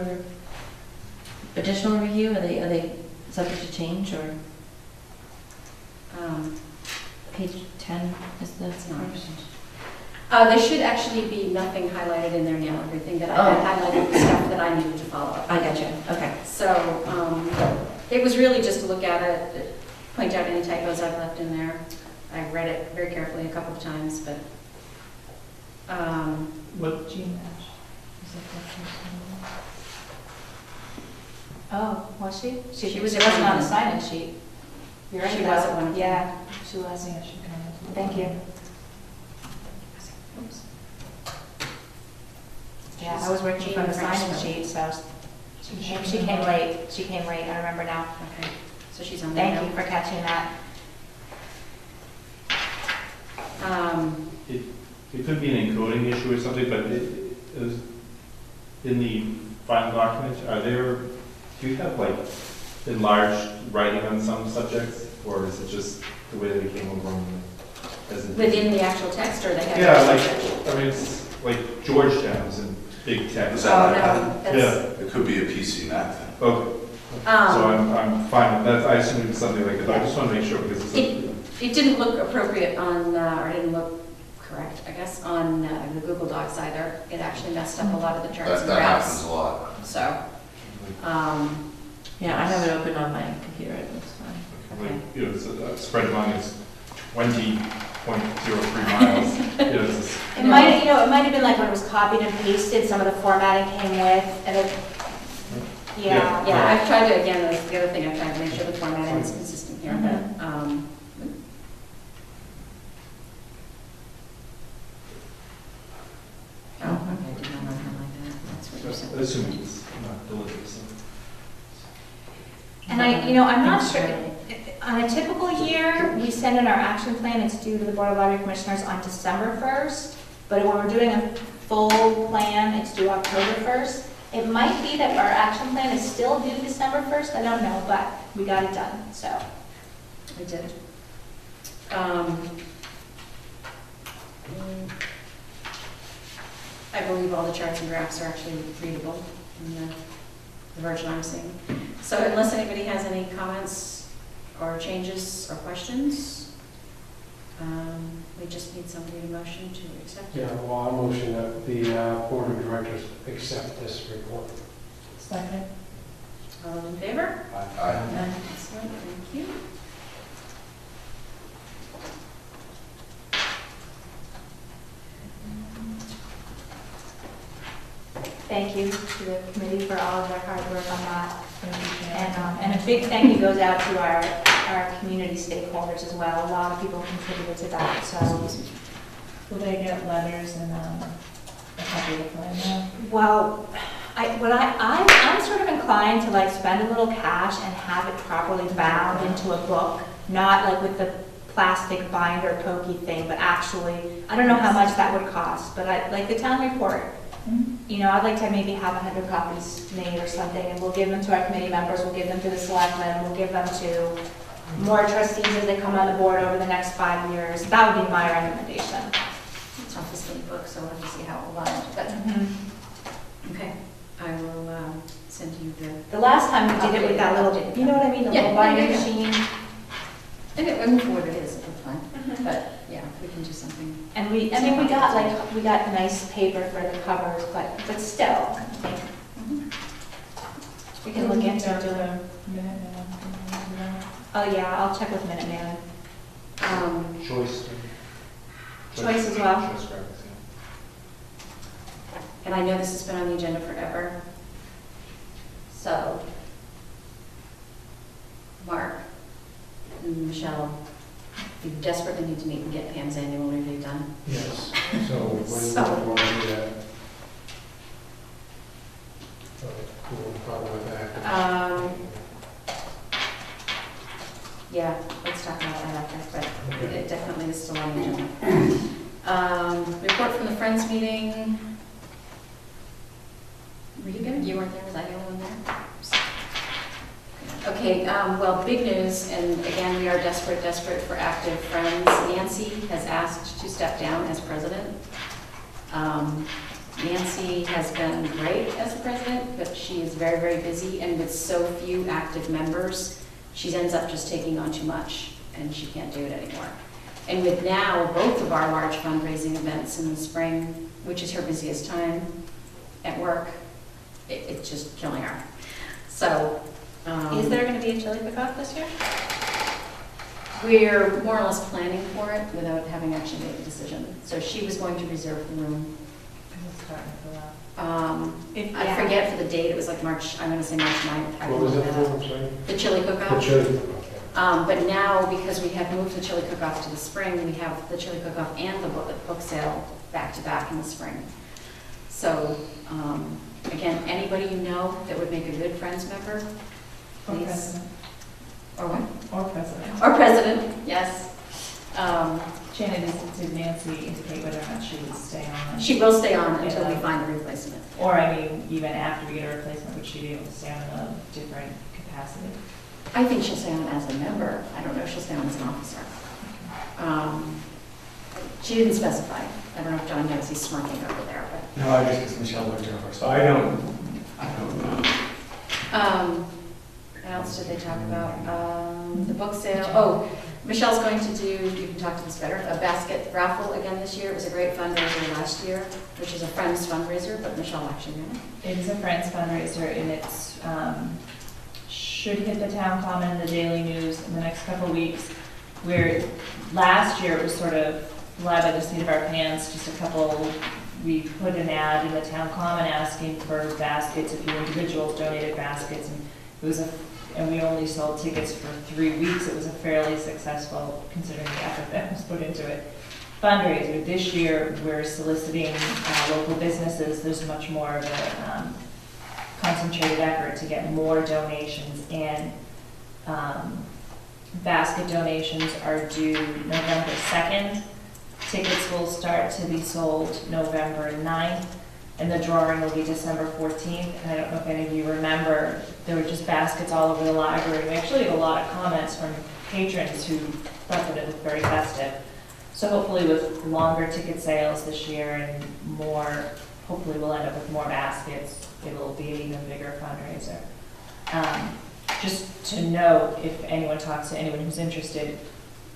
additional review? Are they subject to change, or page 10 is the It's not. first? There should actually be nothing highlighted in there now, everything that I had highlighted, the stuff that I needed to follow up. I got you, okay. So, it was really just to look at it, point out any typos I've left in there. I read it very carefully a couple of times, but, What, G-Match. Is that the first one? Oh, was she? She was She at wasn't one on the of them. sign-in sheet. You're right, She though. was at one of them. Yeah, she was. Yeah, she kind of. Thank you. oops. Yeah, I was working from the sign-in sheet, so she came late. She came late, I remember now. Okay, so she's on there now. Thank you for catching that. Um, it could be an encoding issue or something, but is, in the final document, do you have like enlarged writing on some subjects? Or is it just the way that it came over on the, as in? Within the actual text, or they have? Yeah, like, I mean, it's like Georgetown's in big text. Is Oh, that no, that's, Yeah, It could be a PC Mac thing. okay. So I'm fine with that. I assume it's something like that. I just want to make sure because it's. it didn't look appropriate on, or didn't look correct, I guess, on the Google Docs either. It actually messed up a lot of the charts and That happens graphs, a lot. so, Yeah, I have it open on my computer, it looks fine. Like, you know, it's a spread among is 20.03 miles. You know, it's just- It might, it might have been like when it was copied and pasted, some of the formatting came with, and it, yeah. yeah, I've tried to, again, that's the other thing, I've tried to make sure the formatting is consistent here, but, oh, okay, I did not know how like that, that's what you're saying. Assuming it's not deliberate, so. And I'm not sure, on a typical year, we send in our action plan, it's due to the Board of Library Commissioners on December 1st, but when we're doing a full plan, it's due October 1st. It might be that our action plan is still due December 1st, I don't know, but we got it done, so. We did. I believe all the charts and graphs are actually readable in the version I'm seeing. So unless anybody has any comments or changes or questions, we just need somebody to motion to accept it. Yeah, well, I motion that the Board of Directors accept this report. Second. All in favor? Aye. Excellent, thank you. Thank you to the committee for all of their hard work on that. And a big thank you goes out to our community stakeholders as well. A lot of people contributed to that, so. Will they get letters and a copy of the plan now? Well, I'm sort of inclined to like spend a little cash and have it properly bound into a book, not like with the plastic binder pokey thing, but actually, I don't know how much that would cost, but like the town report. I'd like to maybe have 100 copies made or something, and we'll give them to our committee members, we'll give them to the selectmen, we'll give them to more trustees as they come on the board over the next 5 years. That would be my recommendation. It's off the state book, so we'll have to see how it will land, but, okay, I will send you The last time we did it with that little, you know what I mean, the Yeah, little binder yeah, yeah. machine. I move forward, it is a good plan, but, yeah, we can do something. And we got nice paper for the covers, but still, I think we can look into doing. Oh, yeah, I'll check with Minuteman. Choice. Choice as well. Choice graphics, yeah. And I know this has been on the agenda forever. So, Mark and Michelle, we desperately need to meet and get Pam's annual review done. Yes, so when do you want to do that? We'll probably with that. Yeah, let's talk about that after, but it definitely is still on the agenda. Report from the Friends meeting. Were you there? You weren't there, was I the only one there? Okay, well, big news, and again, we are desperate for active friends. Nancy has asked to step down as president. Nancy has been great as the president, but she is very, very busy, and with so few active members, she ends up just taking on too much, and she can't do it anymore. And with now both of our large fundraising events in the spring, which is her busiest time at work, it's just killing her. So, Is there going to be a chili cook-off this year? we're more or less planning for it without having actually made a decision. So she was going to reserve the room. I forget for the date, it was like March, I'm going to say March 9th. I What can was look it that for, up. I'm sorry? The chili The cook-off. chili cook-off, But now, because we have moved the chili cook-off to the spring, we have the chili cook-off and the book sale back-to-back in the spring. So, again, anybody you know that would make a good Friends member, Or please. president. Or what? Or president. Or president, yes. Shannon, did Nancy indicate whether or not she would stay on? She will stay on until we find a replacement. Or, I mean, even after we get a replacement, would she be able to stay on in a different capacity? I think she'll stay on as a member. I don't know if she'll stay on as an officer. She didn't specify. I don't know if John knows, he's smirking over there, but. No, I just, because Michelle looked over, so I don't know. What else did they talk about? The book sale. Oh, Michelle's going to do, you can talk to this better, a basket raffle again this year. It was a great fundraiser last year, which is a Friends fundraiser, but Michelle actually ran it. It is a Friends fundraiser, and it's, should hit the town common, the Daily News in the next couple of weeks. Where last year it was sort of fly by the seat of our pants, just a couple, we put an ad in the town common asking for baskets, a few individuals donated baskets, and it was and we only sold tickets for 3 weeks. It was a fairly successful, considering the effort that was put into it, fundraiser. This year, we're soliciting local businesses. There's much more of a concentrated effort to get more donations, and basket donations are due November 2nd. Tickets will start to be sold November 9th, and the drawing will be December 14th. And I don't know if any of you remember, there were just baskets all over the library. We actually had a lot of comments from patrons who thought that it was very festive. So hopefully with longer ticket sales this year and more, hopefully we'll end up with more baskets. It'll be an even bigger fundraiser. Just to note, if anyone talks to anyone who's interested,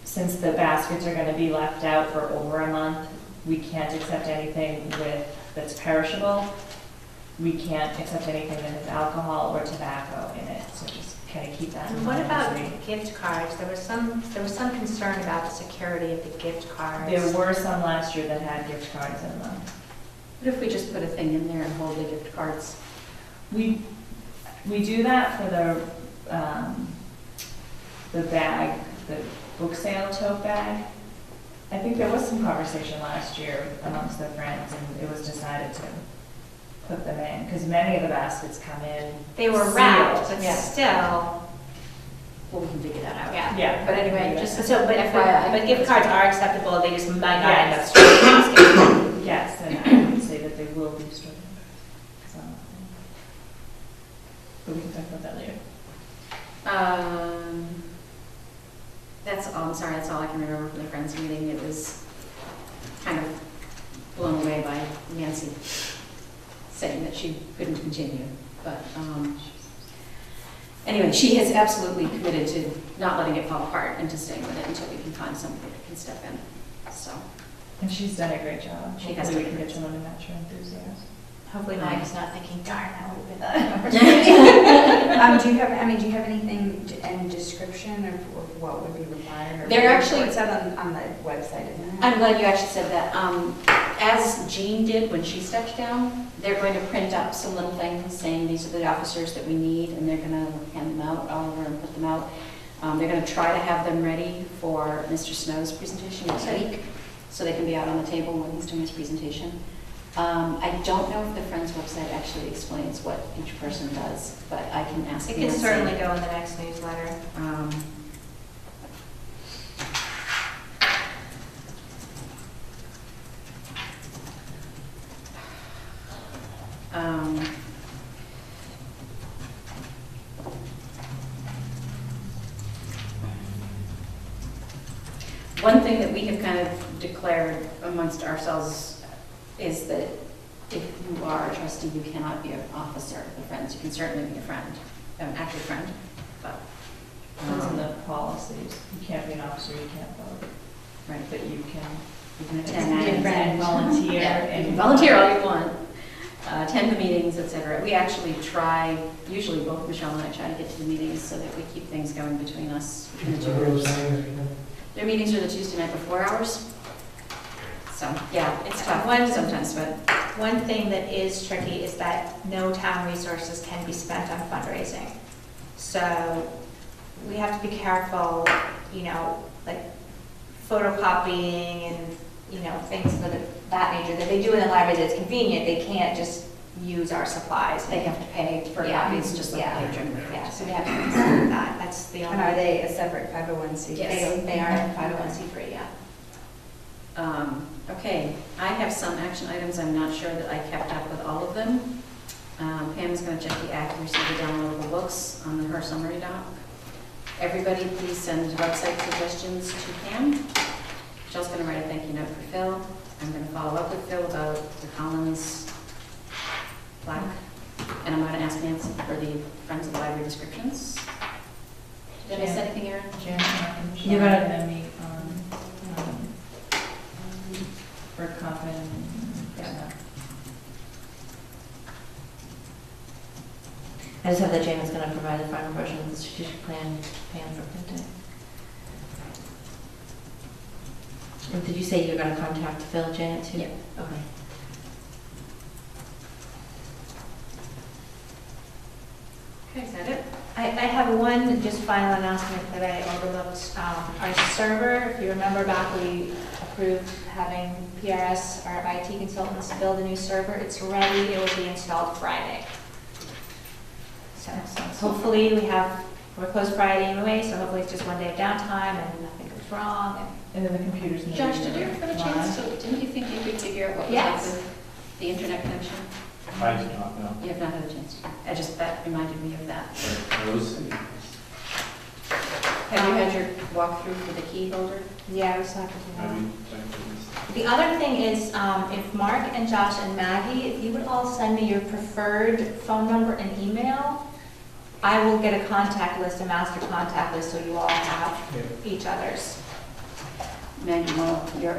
since the baskets are going to be left out for over a month, we can't accept anything that's perishable. We can't accept anything that has alcohol or tobacco in it. So just kind of keep that in mind. What about gift cards? There was some concern about the security of the gift cards. There were some last year that had gift cards in them. What if we just put a thing in there and hold the gift cards? We do that for the bag, the book sale tote bag. I think there was some conversation last year amongst the friends, and it was decided to put them in, because many of the baskets come in. They were sealed. wrapped, but Yeah. still, Well, we can figure that out. yeah. Yeah. But anyway, just But gift cards are acceptable, they just might not end up Yes. straight in the basket. Yes, and I would say that they will be stricken. So, but we can talk about that later. That's all, I'm sorry, that's all I can remember from the Friends meeting. It was kind of blown away by Nancy saying that she couldn't continue. But anyway, she has absolutely committed to not letting it fall apart and to staying with it until we can find somebody that can step in. So, And she's done a great job. She has Hopefully done we a can get someone to match her enthusiasm. Hopefully Maggie's not thinking, darn, that would have been the Do you have anything, any description of what would be required? Or They're actually- It's out on the website, isn't it? I'm glad you actually said that. As Jean did when she stepped down, they're going to print up some little things saying these are the officers that we need, and they're going to hand them out, Oliver, and put them out. They're going to try to have them ready for Mr. Snow's presentation next week, so they can be out on the table when he's doing his presentation. I don't know if the Friends website actually explains what each person does, but I can ask It can Nancy. certainly go in the next newsletter. One thing that we have kind of declared amongst ourselves is that if you are a trustee, you cannot be an officer of the Friends. You can certainly be a friend, an active friend, but. That's in the policies. You can't be an officer, you can't vote. Right. But you can attend attend and volunteer. Yeah, you and can volunteer all you want, attend the meetings, etc. We actually try, usually both Michelle and I try to get to the meetings so that we keep things going between us, between the two groups. Their meetings are the Tuesday night before hours. So, yeah, it's tough sometimes, but. One thing that is tricky is that no town resources can be spent on fundraising. So we have to be careful, like photocopying and, things of that nature that they do in the library that's convenient. They can't just use our supplies. They have to pay for copies, just like they generally. Yeah, so we have to consider that. That's the And only. are they a separate 501c? Yes, they are 501c3, yeah. Okay, I have some action items, I'm not sure that I kept up with all of them. Pam is gonna check the accuracy of the downloadable books on her summary doc. Everybody, please send website suggestions to Pam. Michelle's gonna write a thank you note for Phil. I'm gonna follow up with Phil about the Collins plaque. And I'm gonna ask Nancy for the Friends of the Library descriptions. Did I miss anything, Erin? Jan, Mark, and Michelle, You're gonna- and then meet on, for Coffin and, yeah. I just have that Jane's gonna provide the final version of the strategic plan, Pam for printing. And did you say you're gonna contact Phil, Janet, too? Yeah. Okay. Okay, is that it? I have one just final announcement that I overlooked. Our server, if you remember back, we approved having PRS, our IT consultants, build a new server. It's ready, it will be installed Friday. So hopefully we're closed Friday anyway, so hopefully it's just one day of downtime and nothing goes wrong. And then the computers. in the Josh, did you room ever get a live. chance to, didn't you think you could figure out what was Yes. up with the internet connection? I do not know. You have not had a chance to. That reminded me of that. Rose? Have you had your walkthrough for the key holder? Yeah, we still have to do Have that. you checked this? The other thing is, if Mark and Josh and Maggie, if you would all send me your preferred phone number and email, I will get a contact list, a master contact list, so you all have each other's. Maggie, well, your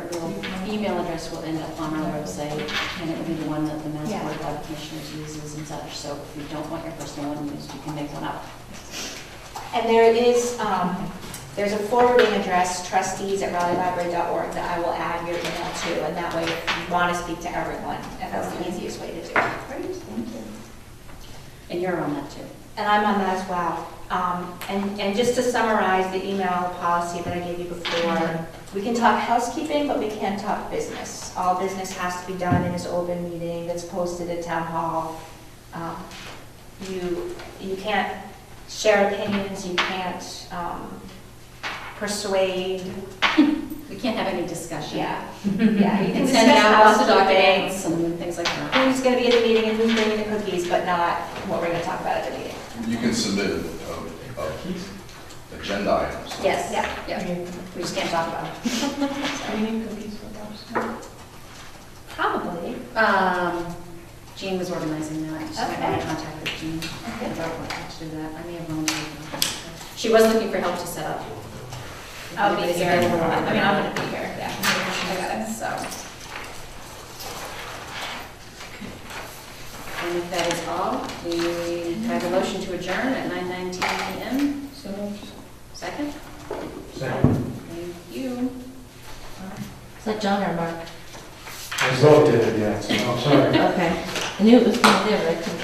email address will end up on our website, and it will be the one that the Mass Yeah. Board of Commissioners uses and such, so if you don't want your personal one used, you can make one up. And there is, there's a forwarding address, trustees@raleigh.library.org, that I will add your email to, and that way if you want to speak to everyone, and that's the easiest way to do it. Great, thank you. And you're on that too. And I'm on that as well. And just to summarize the email policy that I gave you before, we can talk housekeeping, but we can't talk business. All business has to be done in this open meeting that's posted at town hall. You can't share opinions, you can't persuade. We can't have any discussion. Yeah, yeah. You can Send discuss out lots of housekeeping, documents and things like that. who's going to be at the meeting and who's bringing the cookies, but not what we're going to talk about at the meeting. You can submit agenda items. Yes, Yeah. yeah, we just can't talk about it. Do you need cookies for those? Probably. Jean was organizing that, so I Okay. had contact with Jean about what to do that. I may have volunteered. She was looking for help to set up. I'll be Everybody's here. available. I mean, I'm going to be here, yeah. I got it. So. And if that is all, we have a motion to adjourn at 9:19 PM. So, Second? Second. Thank you. Is that John or Mark? I both did it, yeah. Oh, sorry. Okay. I knew it was going there, but I couldn't